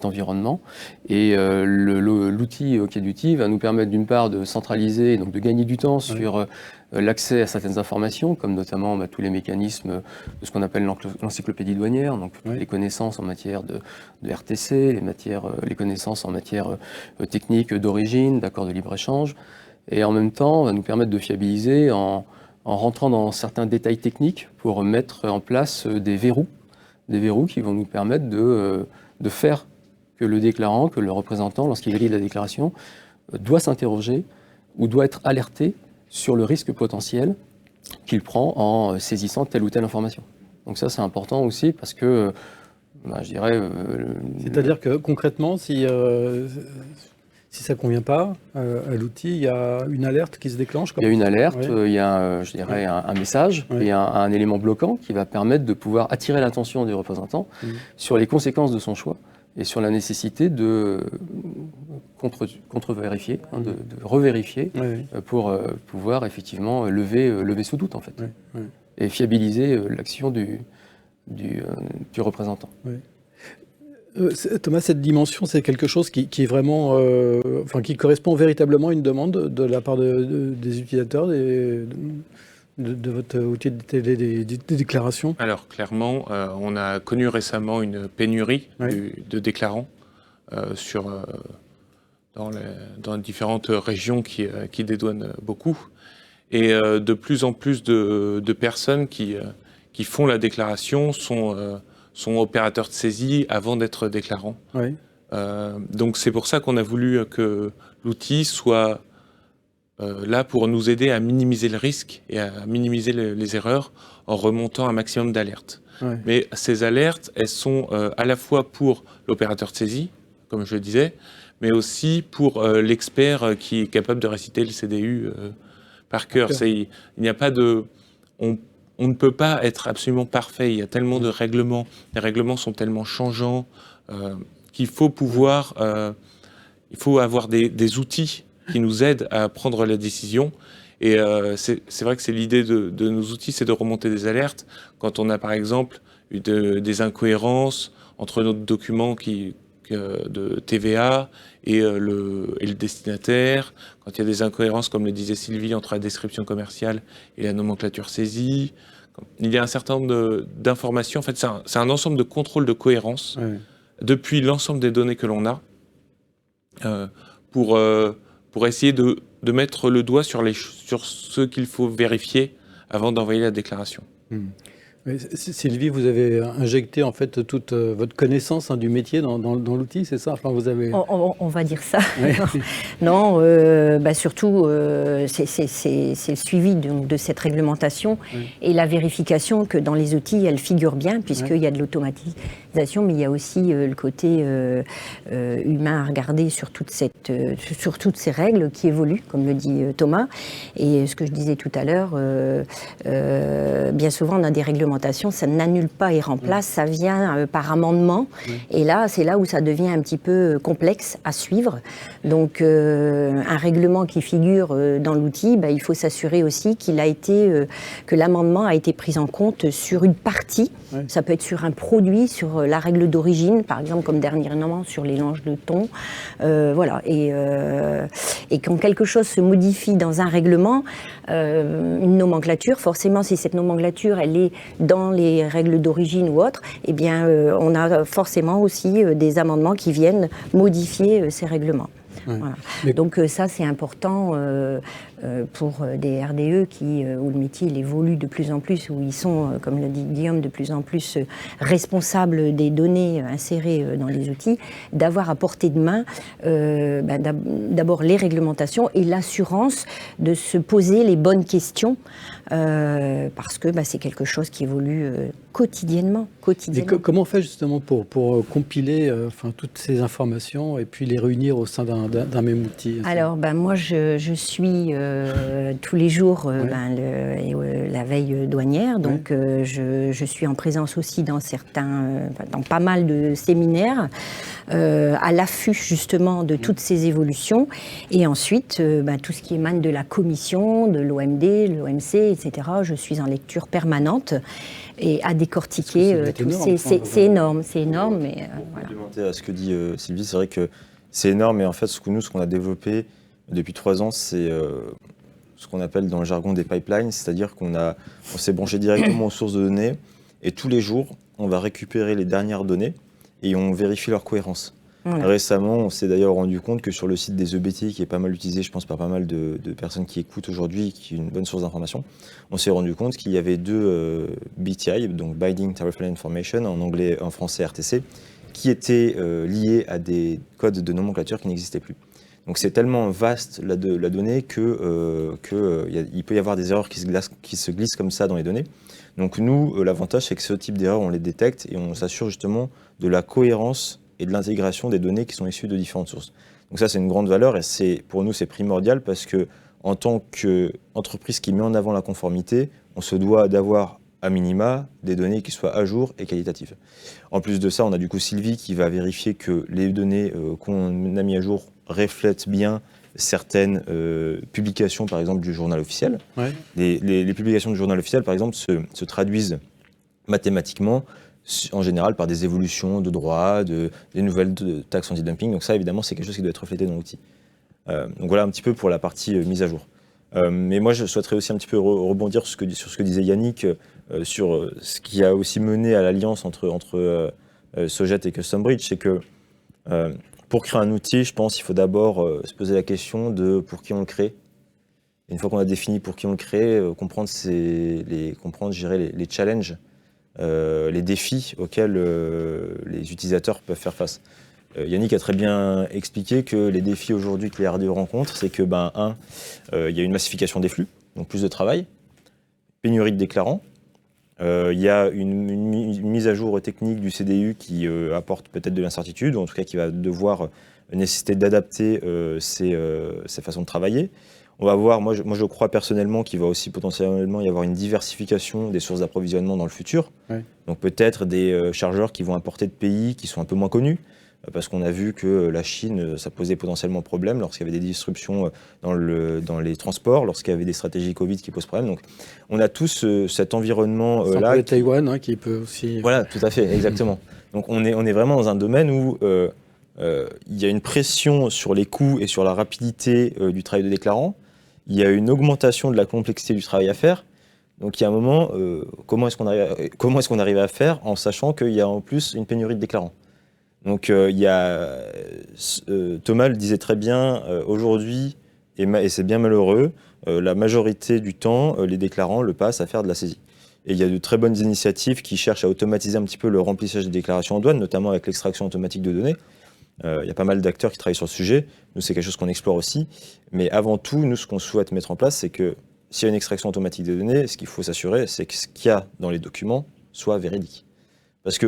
environnement. Et l'outil Okiduty va nous permettre d'une part de centraliser, donc de gagner du temps sur l'accès à certaines informations, comme notamment tous les mécanismes de ce qu'on appelle l'encyclopédie douanière, donc les connaissances en matière de RTC, les connaissances en matière technique d'origine, d'accords de libre-échange, et en même temps va nous permettre de fiabiliser en rentrant dans certains détails techniques pour mettre en place des verrous qui vont nous permettre de faire que le déclarant, que le représentant, lorsqu'il valide la déclaration, doit s'interroger ou doit être alerté sur le risque potentiel qu'il prend en saisissant telle ou telle information. Donc ça, c'est important aussi parce que, je dirais... C'est-à-dire que concrètement, si ça ne convient pas à l'outil, il y a une alerte qui se déclenche. Il y a une alerte, il y a, je dirais, un message, et un élément bloquant qui va permettre de pouvoir attirer l'attention du représentant sur les conséquences de son choix et sur la nécessité de contre-vérifier, de revérifier pour pouvoir effectivement lever sous doute en fait, et fiabiliser l'action du représentant. Thomas, cette dimension, c'est quelque chose qui est vraiment, qui correspond véritablement à une demande de la part des utilisateurs de votre outil des déclarations. Alors clairement, on a connu récemment une pénurie de déclarants dans différentes régions qui dédouanent beaucoup, et de plus en plus de personnes qui font la déclaration sont opérateurs de saisie avant d'être déclarants. Donc c'est pour ça qu'on a voulu que l'outil soit là pour nous aider à minimiser le risque et à minimiser les erreurs en remontant un maximum d'alertes. Mais ces alertes, elles sont à la fois pour l'opérateur de saisie, comme je le disais, mais aussi pour l'expert qui est capable de réciter le CDU par cœur. Il n'y a pas de... On ne peut pas être absolument parfait, il y a tellement de règlements, les règlements sont tellement changeants qu'il faut pouvoir, il faut avoir des outils qui nous aident à prendre la décision. Et c'est vrai que c'est l'idée de nos outils, c'est de remonter des alertes quand on a par exemple des incohérences entre notre document de TVA et le destinataire, quand il y a des incohérences, comme le disait Sylvie, entre la description commerciale et la nomenclature saisie. Il y a un certain nombre d'informations. En fait, c'est un ensemble de contrôles de cohérence depuis l'ensemble des données que l'on a pour essayer de mettre le doigt sur ce qu'il faut vérifier avant d'envoyer la déclaration. Sylvie, vous avez injecté en fait toute votre connaissance du métier dans l'outil, c'est ça? Enfin, vous avez... on va dire ça. Non, surtout, c'est le suivi de cette réglementation et la vérification que dans les outils, elle figure bien, puisqu'il y a de l'automatisation, mais il y a aussi le côté humain à regarder sur toutes ces règles qui évoluent, comme le dit Thomas. Et ce que je disais tout à l'heure, bien souvent, on a des règlementations réglementation, ça n'annule pas et remplace, ça vient par amendement. Et là, c'est là où ça devient un petit peu complexe à suivre. Donc, un règlement qui figure dans l'outil, il faut s'assurer aussi que l'amendement a été pris en compte sur une partie. Ça peut être sur un produit, sur la règle d'origine, par exemple, comme dernièrement sur les langes de thon. Voilà. Et quand quelque chose se modifie dans un règlement, une nomenclature, forcément, si cette nomenclature elle est dans les règles d'origine ou autre, eh bien, on a forcément aussi des amendements qui viennent modifier ces règlements. Voilà. Donc ça, c'est important pour des RDE où le métier il évolue de plus en plus, où ils sont, comme l'a dit Guillaume, de plus en plus responsables des données insérées dans les outils, d'avoir à portée de main d'abord les réglementations et l'assurance de se poser les bonnes questions, parce que c'est quelque chose qui évolue quotidiennement. Et comment on fait justement pour compiler toutes ces informations et puis les réunir au sein d'un même outil? Alors, moi, je suis tous les jours la veille douanière, donc je suis en présence aussi dans pas mal de séminaires, à l'affût justement de toutes ces évolutions, et ensuite tout ce qui émane de la commission, de l'OMD, l'OMC, etc. Je suis en lecture permanente et à décortiquer tout. C'est énorme, mais voilà. Complémentaire à ce que dit Sylvie, c'est vrai que c'est énorme, et en fait, ce qu'on a développé depuis 3 ans, c'est ce qu'on appelle dans le jargon des pipelines, c'est-à-dire qu'on s'est branché directement aux sources de données, et tous les jours, on va récupérer les dernières données et on vérifie leur cohérence. Voilà. Récemment, on s'est d'ailleurs rendu compte que sur le site des EBT, qui est pas mal utilisé, je pense, par pas mal de personnes qui écoutent aujourd'hui, qui est une bonne source d'information, on s'est rendu compte qu'il y avait 2 BTI, donc Binding Tariffal Information, en français RTC, qui étaient liés à des codes de nomenclature qui n'existaient plus. Donc c'est tellement vaste la donnée qu'il peut y avoir des erreurs qui se glissent comme ça dans les données. Donc nous, l'avantage, c'est que ce type d'erreurs, on les détecte et on s'assure justement de la cohérence et de l'intégration des données qui sont issues de différentes sources. Donc ça, c'est une grande valeur, et pour nous, c'est primordial, parce que en tant qu'entreprise qui met en avant la conformité, on se doit d'avoir à minima des données qui soient à jour et qualitatives. En plus de ça, on a du coup Sylvie qui va vérifier que les données qu'on a mis à jour reflètent bien certaines publications, par exemple, du journal officiel. Ouais. Les publications du journal officiel, par exemple, se traduisent mathématiquement, en général, par des évolutions de droit, des nouvelles taxes anti-dumping. Donc ça, évidemment, c'est quelque chose qui doit être reflété dans l'outil. Donc voilà un petit peu pour la partie mise à jour. Mais moi, je souhaiterais aussi un petit peu rebondir sur ce que disait Yannick, sur ce qui a aussi mené à l'alliance entre Sojet et Custom Bridge, c'est que pour créer un outil, je pense qu'il faut d'abord se poser la question de pour qui on le crée. Et une fois qu'on a défini pour qui on le crée, comprendre, gérer les challenges, les défis auxquels les utilisateurs peuvent faire face. Yannick a très bien expliqué que les défis aujourd'hui que les RDE rencontrent, c'est que, il y a une massification des flux, donc plus de travail, pénurie de déclarants, il y a une mise à jour technique du CDU qui apporte peut-être de l'incertitude, ou en tout cas qui va devoir nécessiter d'adapter ses façons de travailler. On va voir, moi je crois personnellement qu'il va aussi potentiellement y avoir une diversification des sources d'approvisionnement dans le futur. Oui. Donc peut-être des chargeurs qui vont importer de pays qui sont un peu moins connus, parce qu'on a vu que la Chine, ça posait potentiellement problème lorsqu'il y avait des disruptions dans les transports, lorsqu'il y avait des stratégies Covid qui posent problème. Donc on a tous cet environnement-là. C'est un peu Taïwan qui peut aussi... Voilà, tout à fait, exactement. Donc on est vraiment dans un domaine où il y a une pression sur les coûts et sur la rapidité du travail de déclarant. Il y a une augmentation de la complexité du travail à faire. Donc il y a un moment, comment est-ce qu'on arrive à faire en sachant qu'il y a en plus une pénurie de déclarants. Donc Thomas le disait très bien, aujourd'hui, et c'est bien malheureux, la majorité du temps, les déclarants le passent à faire de la saisie. Et il y a de très bonnes initiatives qui cherchent à automatiser un petit peu le remplissage des déclarations en douane, notamment avec l'extraction automatique de données. Il y a pas mal d'acteurs qui travaillent sur le sujet. Nous, c'est quelque chose qu'on explore aussi. Mais avant tout, nous, ce qu'on souhaite mettre en place, c'est que s'il y a une extraction automatique des données, ce qu'il faut s'assurer, c'est que ce qu'il y a dans les documents soit véridique. Parce que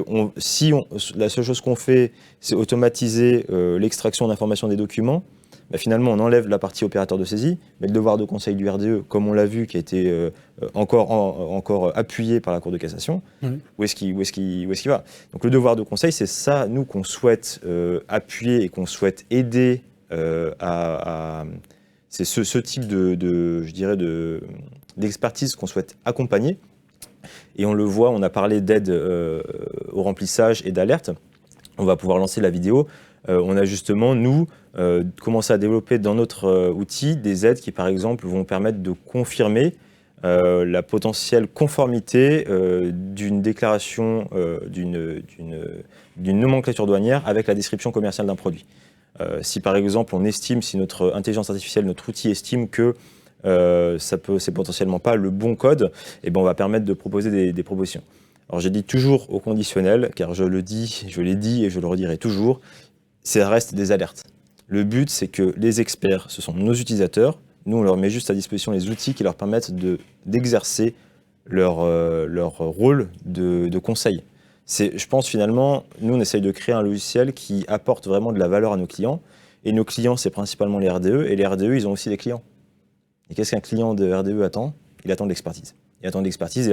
la seule chose qu'on fait, c'est automatiser l'extraction d'informations des documents, bah, finalement on enlève la partie opérateur de saisie, mais le devoir de conseil du RDE, comme on l'a vu, qui a été encore appuyé par la Cour de cassation, où est-ce qu'il va? Donc le devoir de conseil, c'est ça, nous, qu'on souhaite appuyer et qu'on souhaite aider c'est ce type je dirais, d'expertise qu'on souhaite accompagner. Et on le voit, on a parlé d'aide au remplissage et d'alerte. On va pouvoir lancer la vidéo. On a justement, nous, commencé à développer dans notre outil des aides qui, par exemple, vont permettre de confirmer la potentielle conformité d'une déclaration, d'une nomenclature douanière avec la description commerciale d'un produit. Si par exemple si notre intelligence artificielle, notre outil estime que c'est potentiellement pas le bon code, et ben on va permettre de proposer des propositions. Alors j'ai dit toujours au conditionnel, car je l'ai dit et je le redirai toujours, ça reste des alertes. Le but, c'est que les experts, ce sont nos utilisateurs, nous on leur met juste à disposition les outils qui leur permettent d'exercer leur rôle de conseil. Je pense finalement, nous on essaye de créer un logiciel qui apporte vraiment de la valeur à nos clients, et nos clients c'est principalement les RDE, et les RDE ils ont aussi des clients. Et qu'est-ce qu'un client de RDE attend? Il attend de l'expertise. Il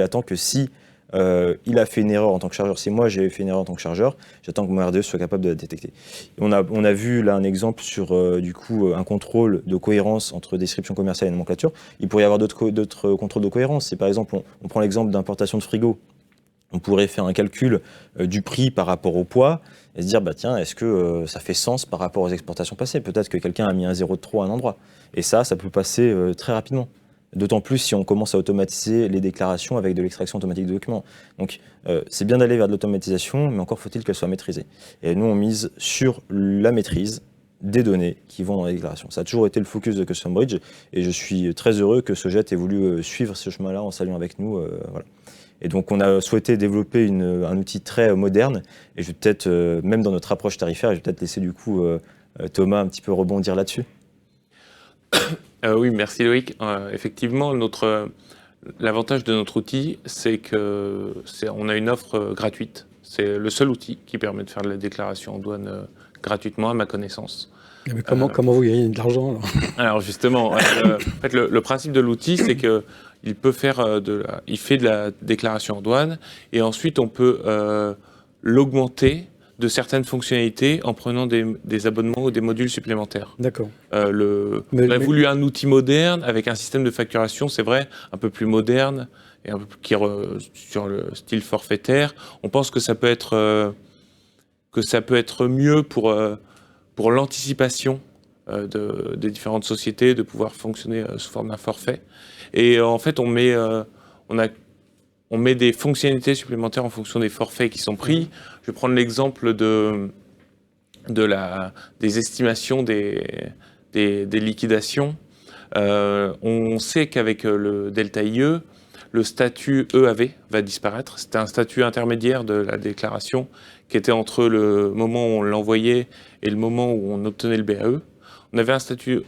attend que si il a fait une erreur en tant que chargeur, si moi j'ai fait une erreur en tant que chargeur, j'attends que mon RDE soit capable de la détecter. On a vu là un exemple sur un contrôle de cohérence entre description commerciale et nomenclature. Il pourrait y avoir d'autres contrôles de cohérence. Si par exemple on prend l'exemple d'importation de frigo, on pourrait faire un calcul du prix par rapport au poids et se dire, bah tiens, est-ce que ça fait sens par rapport aux exportations passées? Peut-être que quelqu'un a mis un 0 de trop à un endroit. Et ça peut passer très rapidement. D'autant plus si on commence à automatiser les déclarations avec de l'extraction automatique de documents. Donc c'est bien d'aller vers de l'automatisation, mais encore faut-il qu'elle soit maîtrisée. Et nous, on mise sur la maîtrise des données qui vont dans les déclarations. Ça a toujours été le focus de Custom Bridge, et je suis très heureux que Sogeit ait voulu suivre ce chemin-là en s'alliant avec nous. Voilà. Et donc, on a souhaité développer un outil très moderne. Et je vais peut-être, même dans notre approche tarifaire, je vais peut-être laisser du coup Thomas un petit peu rebondir là-dessus. Oui, merci Loïc. Effectivement, l'avantage de notre outil, c'est qu'on a une offre gratuite. C'est le seul outil qui permet de faire de la déclaration en douane gratuitement, à ma connaissance. Mais comment vous gagnez de l'argent là? Alors justement, en fait, le principe de l'outil, c'est que il fait de la déclaration en douane, et ensuite on peut l'augmenter de certaines fonctionnalités en prenant des abonnements ou des modules supplémentaires. D'accord. On a voulu un outil moderne avec un système de facturation, c'est vrai, un peu plus moderne et un peu plus sur le style forfaitaire. On pense que ça peut être mieux pour l'anticipation des différentes sociétés, de pouvoir fonctionner sous forme d'un forfait. Et en fait, on met des fonctionnalités supplémentaires en fonction des forfaits qui sont pris. Je vais prendre l'exemple des estimations des liquidations. On sait qu'avec le Delta IE, le statut EAV va disparaître. C'était un statut intermédiaire de la déclaration qui était entre le moment où on l'envoyait et le moment où on obtenait le BAE. On avait un statut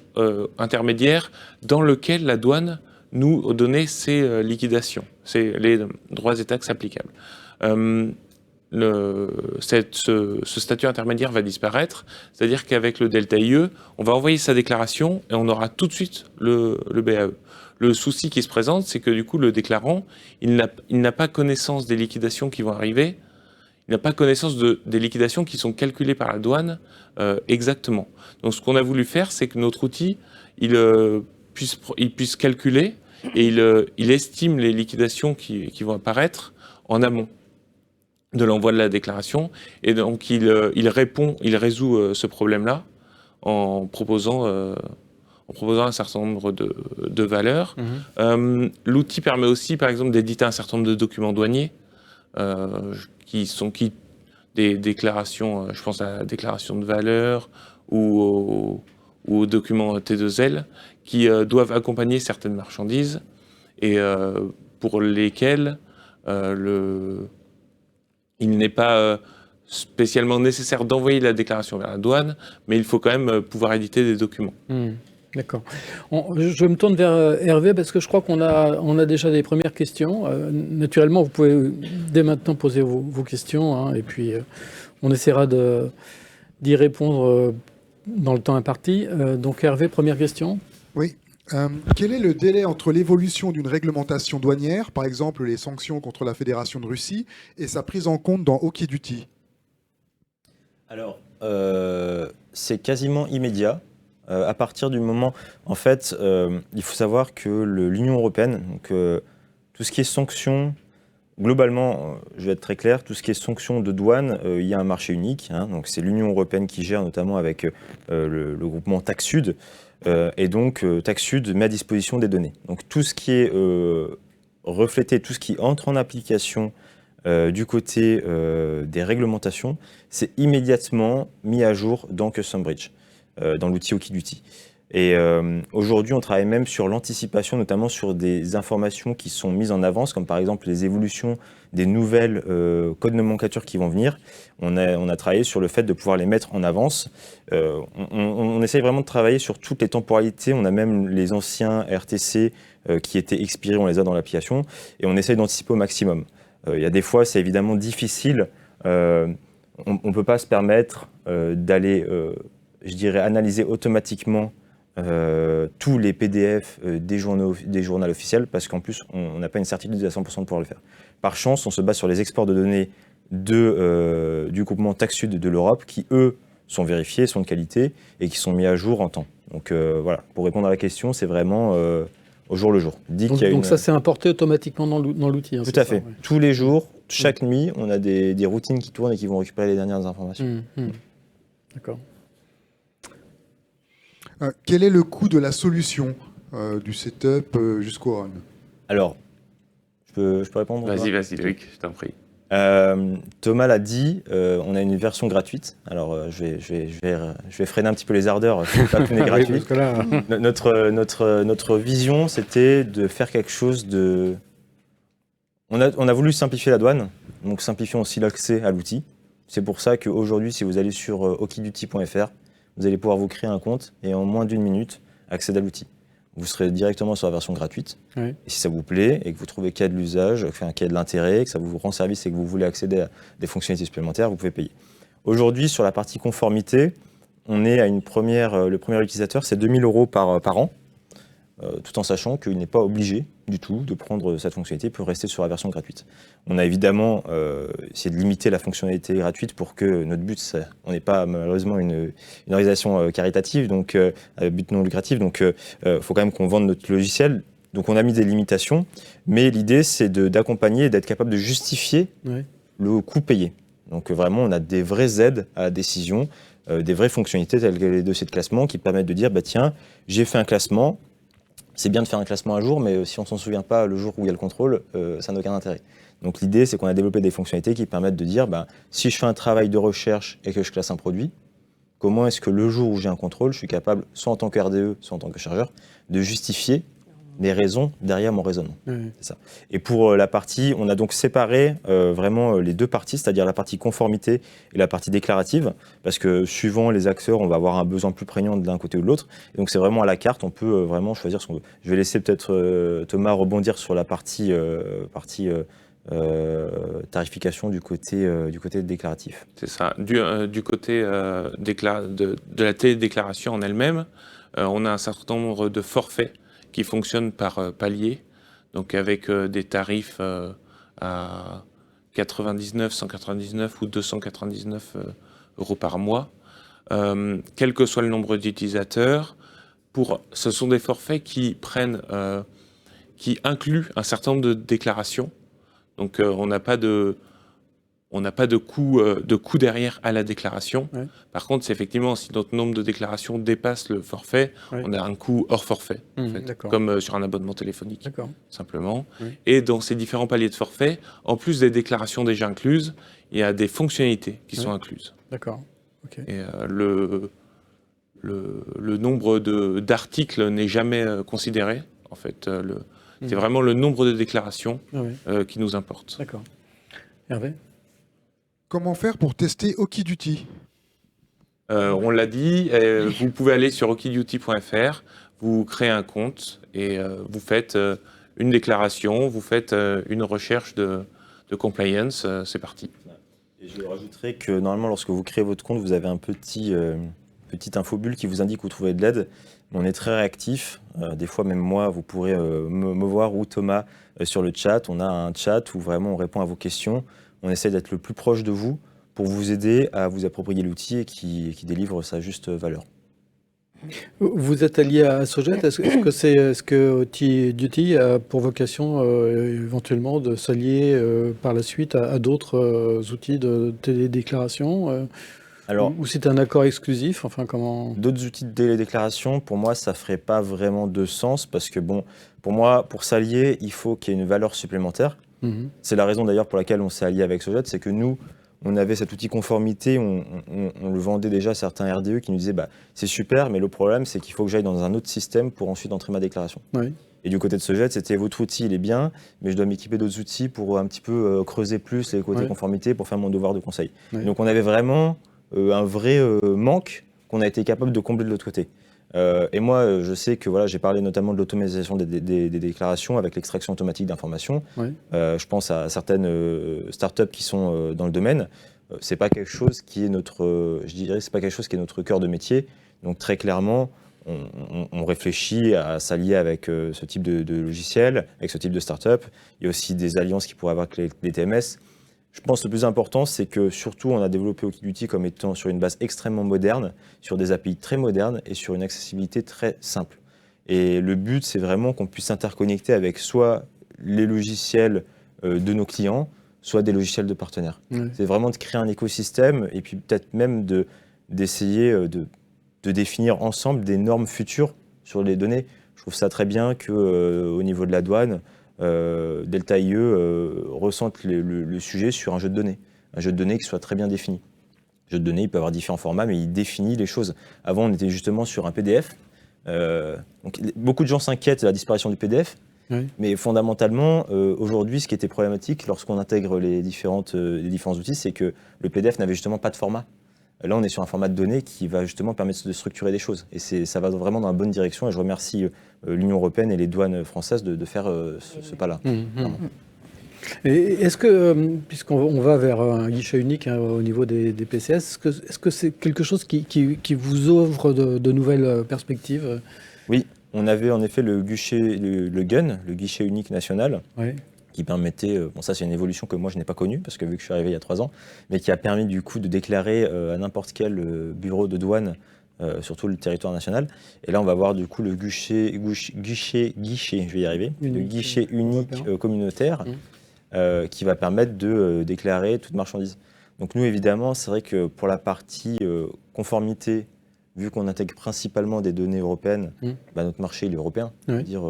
intermédiaire dans lequel la douane nous donnait ses liquidations, c'est les droits et taxes applicables. Ce statut intermédiaire va disparaître, c'est-à-dire qu'avec le Delta IE, on va envoyer sa déclaration et on aura tout de suite le BAE. Le souci qui se présente, c'est que du coup, le déclarant, il n'a pas connaissance des liquidations qui vont arriver, il n'a pas connaissance des liquidations qui sont calculées par la douane exactement. Donc ce qu'on a voulu faire, c'est que notre outil, il puisse calculer et il estime les liquidations qui vont apparaître en amont de l'envoi de la déclaration, et donc il résout ce problème-là en proposant un certain nombre de valeurs. L'outil permet aussi, par exemple, d'éditer un certain nombre de documents douaniers des déclarations, je pense à la déclaration de valeur ou aux documents T2L qui doivent accompagner certaines marchandises et pour lesquelles il n'est pas spécialement nécessaire d'envoyer la déclaration vers la douane, mais il faut quand même pouvoir éditer des documents. D'accord. Je me tourne vers Hervé parce que je crois qu'on a déjà des premières questions. Naturellement, vous pouvez dès maintenant poser vos questions, hein, et puis on essaiera d'y répondre dans le temps imparti. Donc Hervé, première question. Oui. Quel est le délai entre l'évolution d'une réglementation douanière, par exemple les sanctions contre la Fédération de Russie, et sa prise en compte dans Okiduty? Alors, c'est quasiment immédiat. À partir du moment, en fait, il faut savoir que l'Union européenne, donc tout ce qui est sanctions, globalement, je vais être très clair, tout ce qui est sanctions de douane, il y a un marché unique. Hein, donc c'est l'Union européenne qui gère, notamment avec le groupement TAXUD. Et donc TAXUD met à disposition des données. Donc tout ce qui est reflété, tout ce qui entre en application du côté des réglementations, c'est immédiatement mis à jour dans Custom Bridge, dans l'outil Okiduty. Et aujourd'hui, on travaille même sur l'anticipation, notamment sur des informations qui sont mises en avance, comme par exemple les évolutions des nouvelles codes de nomenclature qui vont venir. On a travaillé sur le fait de pouvoir les mettre en avance. On essaye vraiment de travailler sur toutes les temporalités. On a même les anciens RTC qui étaient expirés, on les a dans l'application, et on essaye d'anticiper au maximum. Il y a des fois, c'est évidemment difficile. On ne peut pas se permettre d'aller, je dirais, analyser automatiquement tous les PDF des journaux officiels, parce qu'en plus, on n'a pas une certitude à 100% de pouvoir le faire. Par chance, on se base sur les exports de données du groupement TAXUD de l'Europe, qui, eux, sont vérifiés, sont de qualité, et qui sont mis à jour en temps. Donc voilà, pour répondre à la question, c'est vraiment au jour le jour. Donc ça, c'est importé automatiquement dans l'outil. Hein, tout à fait. Ouais. Tous les jours, chaque nuit, on a des routines qui tournent et qui vont récupérer les dernières informations. D'accord. Quel est le coût de la solution du setup jusqu'au run? Alors, je peux répondre? Vas-y, Loïc, je t'en prie. Thomas l'a dit, on a une version gratuite. Alors, je vais freiner un petit peu les ardeurs, pas tout n'est gratuit. Oui, parce que là... notre vision, c'était de faire quelque chose de... On a voulu simplifier la douane, donc simplifions aussi l'accès à l'outil. C'est pour ça qu'aujourd'hui, si vous allez sur okiduty.fr, vous allez pouvoir vous créer un compte et en moins d'1 minute, accéder à l'outil. Vous serez directement sur la version gratuite. Oui. Et si ça vous plaît et que vous trouvez qu'il y a de l'usage, qu'il y a de l'intérêt, que ça vous rend service et que vous voulez accéder à des fonctionnalités supplémentaires, vous pouvez payer. Aujourd'hui, sur la partie conformité, on est à le premier utilisateur, c'est 2 000 € par an, tout en sachant qu'il n'est pas obligé du tout de prendre cette fonctionnalité, il peut rester sur la version gratuite. On a évidemment essayé de limiter la fonctionnalité gratuite pour que notre but, on n'est pas malheureusement une organisation caritative, donc but non lucratif, donc faut quand même qu'on vende notre logiciel. Donc on a mis des limitations, mais l'idée c'est d'accompagner et d'être capable de justifier le coût payé. Donc vraiment on a des vraies aides à la décision, des vraies fonctionnalités telles que les dossiers de classement qui permettent de dire bah tiens, j'ai fait un classement. C'est bien de faire un classement un jour, mais si on ne s'en souvient pas le jour où il y a le contrôle, ça n'a aucun intérêt. Donc l'idée, c'est qu'on a développé des fonctionnalités qui permettent de dire, si je fais un travail de recherche et que je classe un produit, comment est-ce que le jour où j'ai un contrôle, je suis capable, soit en tant que RDE, soit en tant que chargeur, de justifier les raisons derrière mon raisonnement. C'est ça. Et pour la partie, on a donc séparé vraiment les deux parties, c'est-à-dire la partie conformité et la partie déclarative, parce que suivant les acteurs, on va avoir un besoin plus prégnant de l'un côté ou de l'autre. Et donc c'est vraiment à la carte, on peut vraiment choisir ce qu'on veut. Je vais laisser peut-être Thomas rebondir sur la partie tarification du côté déclaratif. C'est ça. Du côté de la télédéclaration en elle-même, on a un certain nombre de forfaits qui fonctionnent par palier, donc avec des tarifs à 99, 199 ou 299 € par mois, quel que soit le nombre d'utilisateurs. Ce sont des forfaits qui incluent un certain nombre de déclarations. Donc on n'a pas de coût derrière à la déclaration. Ouais. Par contre, c'est effectivement, si notre nombre de déclarations dépasse le forfait, on a un coût hors forfait, en fait, comme sur un abonnement téléphonique, simplement. Et dans ces différents paliers de forfait, en plus des déclarations déjà incluses, il y a des fonctionnalités qui sont incluses. D'accord. Okay. Et le nombre d'articles n'est jamais considéré, en fait. C'est vraiment le nombre de déclarations qui nous importe. D'accord. Hervé ? Comment faire pour tester Okiduty ? On l'a dit, vous pouvez aller sur okiduty.fr, vous créez un compte et vous faites une déclaration, vous faites une recherche de compliance, c'est parti. Et je rajouterais que normalement, lorsque vous créez votre compte, vous avez un petit petite infobulle qui vous indique où trouver de l'aide. On est très réactif. Des fois, même moi, vous pourrez me voir ou Thomas sur le chat. On a un chat où vraiment on répond à vos questions. On essaie d'être le plus proche de vous pour vous aider à vous approprier l'outil et qui délivre sa juste valeur. Vous êtes allié à Sogeit. Est-ce que OT Duty a pour vocation éventuellement de s'allier par la suite à d'autres outils de télédéclaration Alors, ou c'est un accord exclusif? Enfin, comment... d'autres outils de télédéclaration, pour moi, ça ferait pas vraiment de sens parce que, bon, pour moi, pour s'allier, il faut qu'il y ait une valeur supplémentaire. C'est la raison d'ailleurs pour laquelle on s'est allié avec Sogeit, c'est que nous, on avait cet outil conformité, on le vendait déjà à certains RDE qui nous disaient c'est super, mais le problème c'est qu'il faut que j'aille dans un autre système pour ensuite entrer ma déclaration. Oui. Et du côté de Sogeit, c'était votre outil, il est bien, mais je dois m'équiper d'autres outils pour un petit peu creuser plus les côtés conformité pour faire mon devoir de conseil. Oui. Donc on avait vraiment un vrai manque qu'on a été capable de combler de l'autre côté. Et moi, je sais que j'ai parlé notamment de l'automatisation des déclarations avec l'extraction automatique d'informations. Oui. Je pense à certaines startups qui sont dans le domaine. C'est pas quelque chose qui est c'est pas quelque chose qui est notre cœur de métier. Donc très clairement, on réfléchit à s'allier avec ce type de logiciel, avec ce type de startup. Il y a aussi des alliances qui pourraient avoir avec les TMS. Je pense que le plus important, c'est que surtout, on a développé OT comme étant sur une base extrêmement moderne, sur des API très modernes et sur une accessibilité très simple. Et le but, c'est vraiment qu'on puisse s'interconnecter avec soit les logiciels de nos clients, soit des logiciels de partenaires. Oui. C'est vraiment de créer un écosystème et puis peut-être même d'essayer de définir ensemble des normes futures sur les données. Je trouve ça très bien qu'au niveau de la douane, Delta IE ressente le sujet sur un jeu de données. Un jeu de données qui soit très bien défini. Le jeu de données, il peut avoir différents formats, mais il définit les choses. Avant, on était justement sur un PDF. Donc, beaucoup de gens s'inquiètent de la disparition du PDF. Oui. Mais fondamentalement, aujourd'hui, ce qui était problématique lorsqu'on intègre les différents outils, c'est que le PDF n'avait justement pas de format. Là, on est sur un format de données qui va justement permettre de structurer des choses. Et ça va vraiment dans la bonne direction. Et je remercie l'Union européenne et les douanes françaises de faire ce pas-là. Et est-ce que, puisqu'on va vers un guichet unique au niveau des PCS, est-ce que c'est quelque chose qui vous ouvre de nouvelles perspectives? Oui, on avait en effet le GUN, le guichet unique national. Oui. Qui permettait, ça c'est une évolution que moi je n'ai pas connue, parce que vu que je suis arrivé il y a 3 ans, mais qui a permis du coup de déclarer à n'importe quel bureau de douane sur tout le territoire national. Et là on va voir du coup le guichet, je vais y arriver, le guichet unique communautaire qui va permettre de déclarer toute marchandise. Donc nous évidemment, c'est vrai que pour la partie conformité, vu qu'on intègre principalement des données européennes, notre marché il est européen. Oui. Dire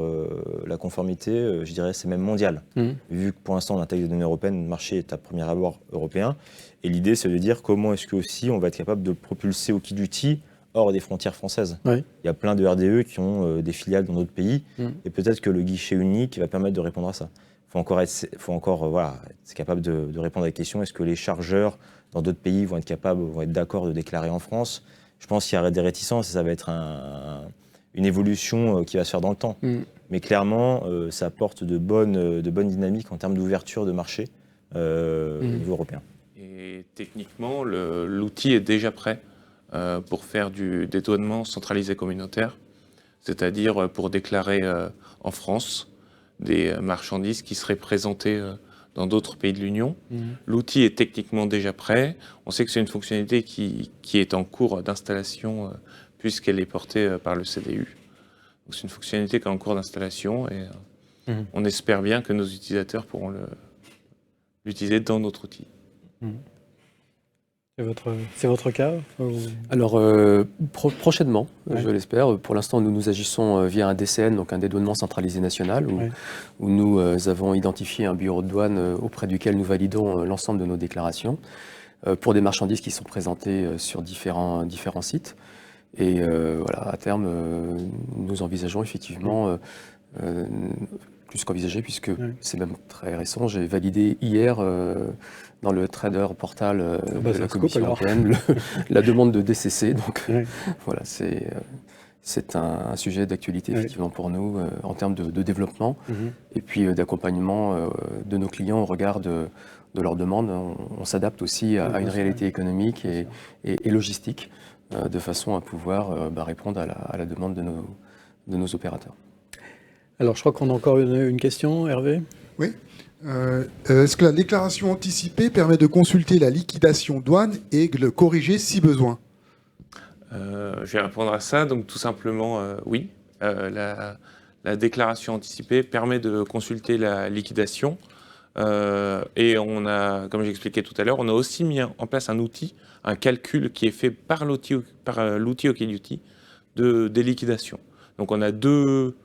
la conformité, je dirais, c'est même mondial. Vu que pour l'instant on intègre des données européennes, le marché est à premier abord européen. Et l'idée, c'est de dire comment est-ce que aussi on va être capable de propulser OT Duty hors des frontières françaises. Oui. Il y a plein de RDE qui ont des filiales dans d'autres pays, et peut-être que le guichet unique va permettre de répondre à ça. Faut encore être capable de répondre à la question, est-ce que les chargeurs dans d'autres pays vont être d'accord de déclarer en France? Je pense qu'il y aura des réticences et ça va être une évolution qui va se faire dans le temps. Mais clairement, ça apporte de bonnes dynamiques en termes d'ouverture de marché au niveau européen. Et techniquement, l'outil est déjà prêt pour faire du dédouanement centralisé communautaire, c'est-à-dire pour déclarer en France des marchandises qui seraient présentées dans d'autres pays de l'Union. L'outil est techniquement déjà prêt. On sait que c'est une fonctionnalité qui est en cours d'installation puisqu'elle est portée par le CDU. Donc c'est une fonctionnalité qui est en cours d'installation et on espère bien que nos utilisateurs pourront l'utiliser dans notre outil. C'est votre cas Alors, prochainement, je l'espère. Pour l'instant, nous agissons via un DCN, donc un dédouanement centralisé national, où nous avons identifié un bureau de douane auprès duquel nous validons l'ensemble de nos déclarations pour des marchandises qui sont présentées sur différents sites. Et à terme, nous envisageons effectivement, plus qu'envisager, puisque c'est même très récent, j'ai validé hier dans le trader portal de la Commission européenne la demande de DCC. Donc voilà, c'est un sujet d'actualité effectivement pour nous en termes de développement et puis d'accompagnement de nos clients au regard de leurs demandes. On s'adapte aussi à une réalité économique et logistique de façon à pouvoir répondre à la demande de nos opérateurs. Alors, je crois qu'on a encore une question, Hervé. Oui. Est-ce que la déclaration anticipée permet de consulter la liquidation douane et de le corriger si besoin? Je vais répondre à ça. Donc tout simplement, oui. La déclaration anticipée permet de consulter la liquidation. Et on a, comme j'expliquais tout à l'heure, on a aussi mis en place un outil, un calcul qui est fait par l'outil OkDuty des liquidations. Donc on a deux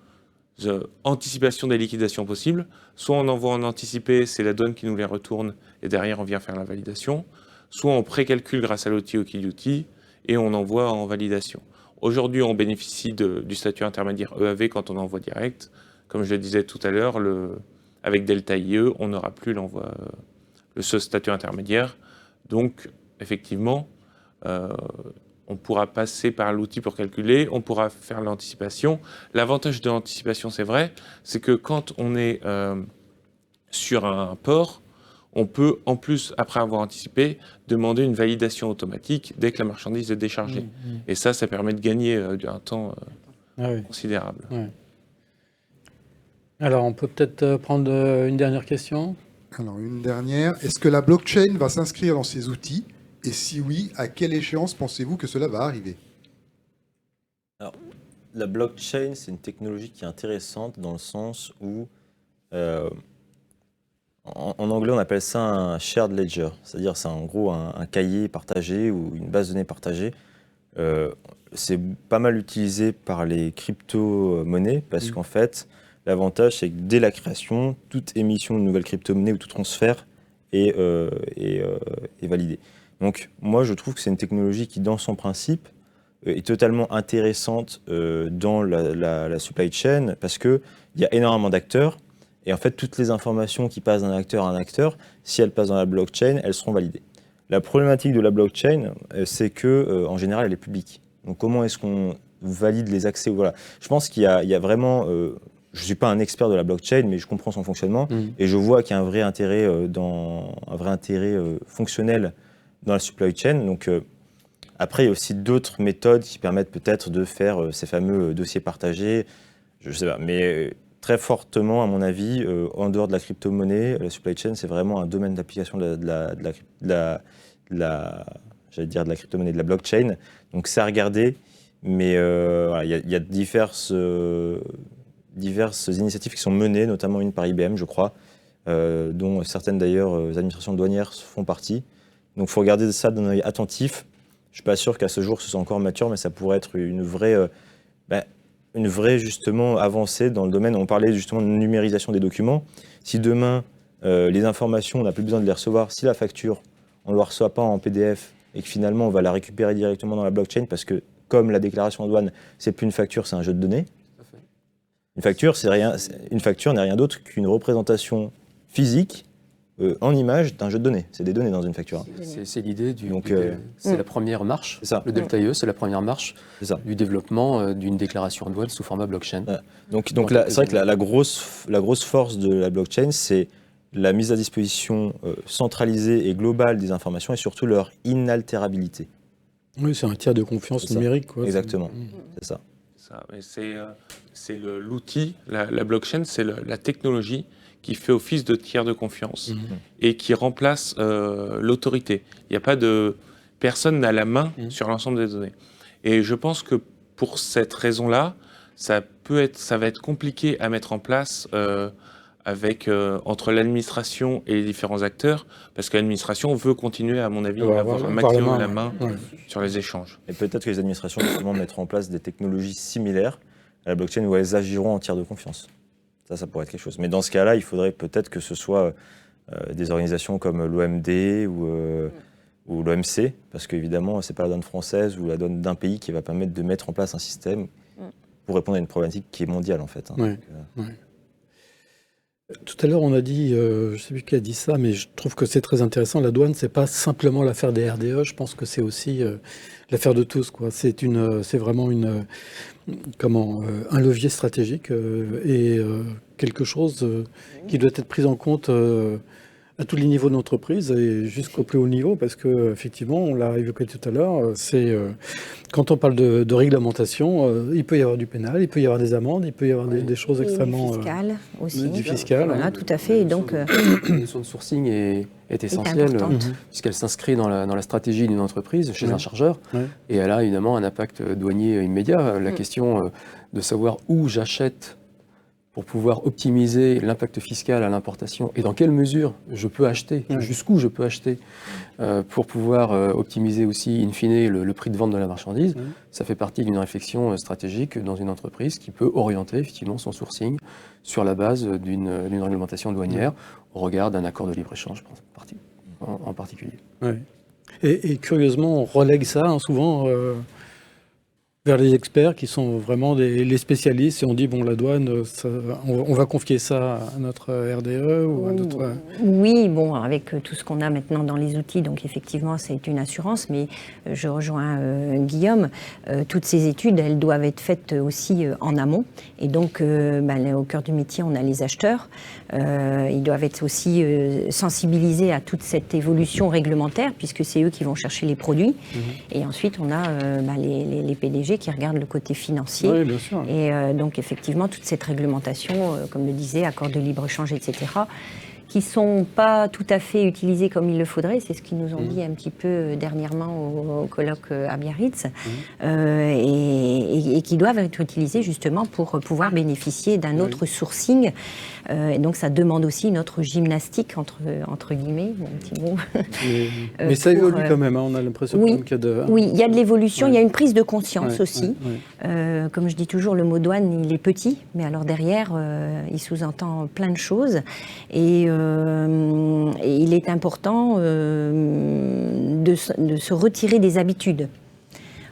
anticipations des liquidations possibles. Soit on envoie en anticipé, c'est la douane qui nous les retourne et derrière on vient faire la validation. Soit on précalcule grâce à l'outil OkDuty et on envoie en validation. Aujourd'hui, on bénéficie du statut intermédiaire EAV quand on envoie direct. Comme je le disais tout à l'heure, avec Delta IE, on n'aura plus ce statut intermédiaire. Donc, effectivement, on pourra passer par l'outil pour calculer, on pourra faire l'anticipation. L'avantage de l'anticipation, c'est vrai, c'est que quand on est sur un port, on peut, en plus, après avoir anticipé, demander une validation automatique dès que la marchandise est déchargée. Et ça permet de gagner un temps considérable. Oui. Alors, on peut peut-être prendre une dernière question. Alors, une dernière. Est-ce que la blockchain va s'inscrire dans ces outils? Et si oui, à quelle échéance pensez-vous que cela va arriver? Alors, la blockchain, c'est une technologie qui est intéressante dans le sens où, en anglais, on appelle ça un shared ledger. C'est-à-dire, c'est en gros un cahier partagé ou une base de données partagée. C'est pas mal utilisé par les crypto-monnaies parce qu'en fait, l'avantage, c'est que dès la création, toute émission de nouvelles crypto-monnaies ou tout transfert est validé. Donc, moi, je trouve que c'est une technologie qui, dans son principe, est totalement intéressante dans la supply chain parce qu'il y a énormément d'acteurs et en fait, toutes les informations qui passent d'un acteur à un acteur, si elles passent dans la blockchain, elles seront validées. La problématique de la blockchain, c'est que en général, elle est publique. Donc, comment est-ce qu'on valide les accès? Voilà. Je pense qu'il y a vraiment... je ne suis pas un expert de la blockchain, mais je comprends son fonctionnement et je vois qu'il y a un vrai intérêt, fonctionnel dans la supply chain. Donc, après, il y a aussi d'autres méthodes qui permettent peut-être de faire ces fameux dossiers partagés. Je ne sais pas, mais très fortement, à mon avis, en dehors de la crypto-monnaie, la supply chain, c'est vraiment un domaine d'application de la crypto-monnaie, de la blockchain. Donc, c'est à regarder, mais voilà, il y a diverses initiatives qui sont menées, notamment une par IBM, je crois, dont certaines d'ailleurs administrations douanières font partie. Donc il faut regarder ça d'un œil attentif. Je ne suis pas sûr qu'à ce jour ce soit encore mature, mais ça pourrait être une vraie justement avancée dans le domaine. On parlait justement de numérisation des documents. Si demain, les informations, on n'a plus besoin de les recevoir, si la facture, on ne la reçoit pas en PDF et que finalement on va la récupérer directement dans la blockchain parce que comme la déclaration en douane, c'est plus une facture, c'est un jeu de données. Une facture n'est rien d'autre qu'une représentation physique en image d'un jeu de données. C'est des données dans une facture. C'est l'idée c'est la première marche. Le Delta IE, c'est la première marche du développement d'une déclaration en douane sous format blockchain. Donc là, c'est vrai que la grosse force de la blockchain, c'est la mise à disposition centralisée et globale des informations et surtout leur inaltérabilité. Oui, c'est un tiers de confiance numérique. Quoi. Exactement, c'est ça. C'est l'outil, la blockchain, c'est la technologie qui fait office de tiers de confiance et qui remplace l'autorité. Il n'y a pas de... Personne n'a la main sur l'ensemble des données. Et je pense que pour cette raison-là, ça va être compliqué à mettre en place entre l'administration et les différents acteurs, parce que l'administration veut continuer, à mon avis, à avoir un maximum la main sur les échanges. Et peut-être que les administrations justement mettront en place des technologies similaires à la blockchain où elles agiront en tiers de confiance. Ça pourrait être quelque chose. Mais dans ce cas-là, il faudrait peut-être que ce soit des organisations comme l'OMD ou l'OMC, parce qu'évidemment, ce n'est pas la donne française ou la donne d'un pays qui va permettre de mettre en place un système pour répondre à une problématique qui est mondiale, en fait. Tout à l'heure, on a dit, je ne sais plus qui a dit ça, mais je trouve que c'est très intéressant. La douane, ce n'est pas simplement l'affaire des RDE, je pense que c'est aussi l'affaire de tous, quoi. C'est vraiment un levier stratégique et quelque chose qui doit être pris en compte À tous les niveaux d'entreprise et jusqu'au plus haut niveau, parce que effectivement, on l'a évoqué tout à l'heure, quand on parle de réglementation, il peut y avoir du pénal, il peut y avoir des amendes, il peut y avoir des choses extrêmement... Du fiscal aussi. Du fiscal. Voilà, tout à fait. Et donc, La notion de sourcing est essentielle, puisqu'elle s'inscrit dans la stratégie d'une entreprise, chez un chargeur, et elle a évidemment un impact douanier immédiat. La question de savoir où j'achète pour pouvoir optimiser l'impact fiscal à l'importation et dans quelle mesure je peux acheter, jusqu'où je peux acheter, pour pouvoir optimiser aussi, in fine, le prix de vente de la marchandise, ça fait partie d'une réflexion stratégique dans une entreprise qui peut orienter effectivement son sourcing sur la base d'une réglementation douanière au regard d'un accord de libre-échange en particulier. Ouais. Et curieusement, on relègue ça souvent vers les experts qui sont vraiment les spécialistes et on dit bon la douane on va confier ça à notre RDE ou à notre... Oui, bon, avec tout ce qu'on a maintenant dans les outils, donc effectivement c'est une assurance, mais je rejoins Guillaume, toutes ces études elles doivent être faites aussi en amont et donc au cœur du métier on a les acheteurs, ils doivent être aussi sensibilisés à toute cette évolution réglementaire puisque c'est eux qui vont chercher les produits et ensuite on a les PDG qui regardent le côté financier. Oui, bien sûr. Et donc, effectivement, toute cette réglementation, comme le disait, accord de libre-échange, etc., qui ne sont pas tout à fait utilisés comme il le faudrait. C'est ce qu'ils nous ont dit un petit peu dernièrement au colloque à Biarritz. Et qui doivent être utilisés justement pour pouvoir bénéficier d'un autre sourcing. Et donc, ça demande aussi une autre gymnastique, entre guillemets, mon petit mot. Mais ça évolue quand même, on a l'impression qu'il y a de... Oui, il y a de l'évolution, il y a une prise de conscience aussi. Comme je dis toujours, le mot douane, il est petit, mais alors derrière, il sous-entend plein de choses. Et il est important de se retirer des habitudes.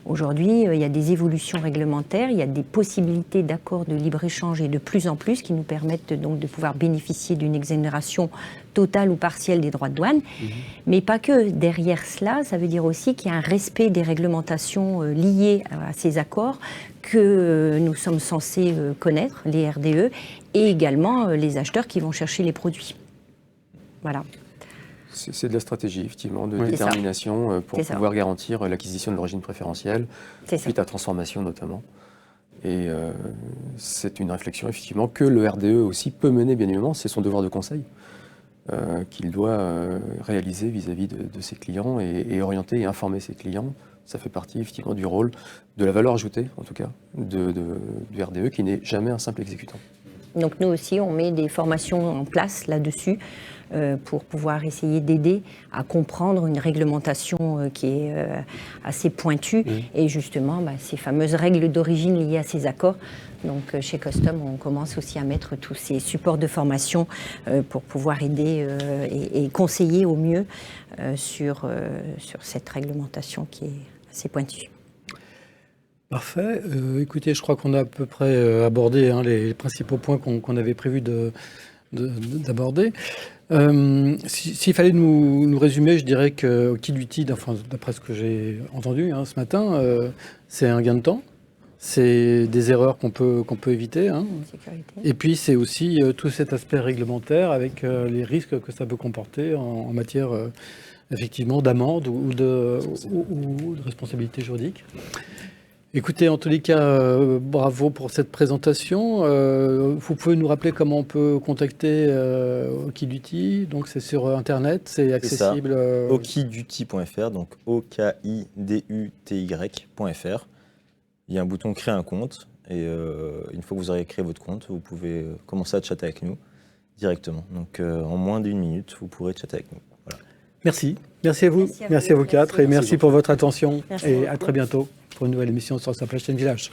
Aujourd'hui, il y a des évolutions réglementaires, il y a des possibilités d'accords de libre-échange et de plus en plus qui nous permettent donc de pouvoir bénéficier d'une exonération totale ou partielle des droits de douane. Mais pas que. Derrière cela, ça veut dire aussi qu'il y a un respect des réglementations liées à ces accords que nous sommes censés connaître, les RDE, et également les acheteurs qui vont chercher les produits. Voilà. C'est de la stratégie, effectivement, de détermination pour pouvoir garantir l'acquisition de l'origine préférentielle, suite à transformation notamment. Et c'est une réflexion, effectivement, que le RDE aussi peut mener, bien évidemment, c'est son devoir de conseil qu'il doit réaliser vis-à-vis de ses clients et orienter et informer ses clients. Ça fait partie, effectivement, du rôle, de la valeur ajoutée, en tout cas, du RDE, qui n'est jamais un simple exécutant. Donc nous aussi, on met des formations en place là-dessus pour pouvoir essayer d'aider à comprendre une réglementation qui est assez pointue et justement ces fameuses règles d'origine liées à ces accords. Donc chez Custom, on commence aussi à mettre tous ces supports de formation pour pouvoir aider et conseiller au mieux sur cette réglementation qui est assez pointue. Parfait. Écoutez, je crois qu'on a à peu près abordé les principaux points qu'on avait prévu d'aborder. S'il fallait nous résumer, je dirais que Okiduty, d'après ce que j'ai entendu ce matin, c'est un gain de temps, c'est des erreurs qu'on peut éviter. Et puis c'est aussi tout cet aspect réglementaire avec les risques que ça peut comporter en matière effectivement d'amende ou de responsabilité juridique. Écoutez, en tous les cas, bravo pour cette présentation. Vous pouvez nous rappeler comment on peut contacter Okiduty. Donc c'est sur Internet, c'est accessible. Okiduty.fr, donc OKIDUTY.fr. Il y a un bouton créer un compte et une fois que vous aurez créé votre compte, vous pouvez commencer à chatter avec nous directement. Donc en moins d'1 minute, vous pourrez chatter avec nous. Voilà. Merci à vous, merci à vous quatre et merci pour votre attention et à très bientôt pour une nouvelle émission sur Supply Chain Village.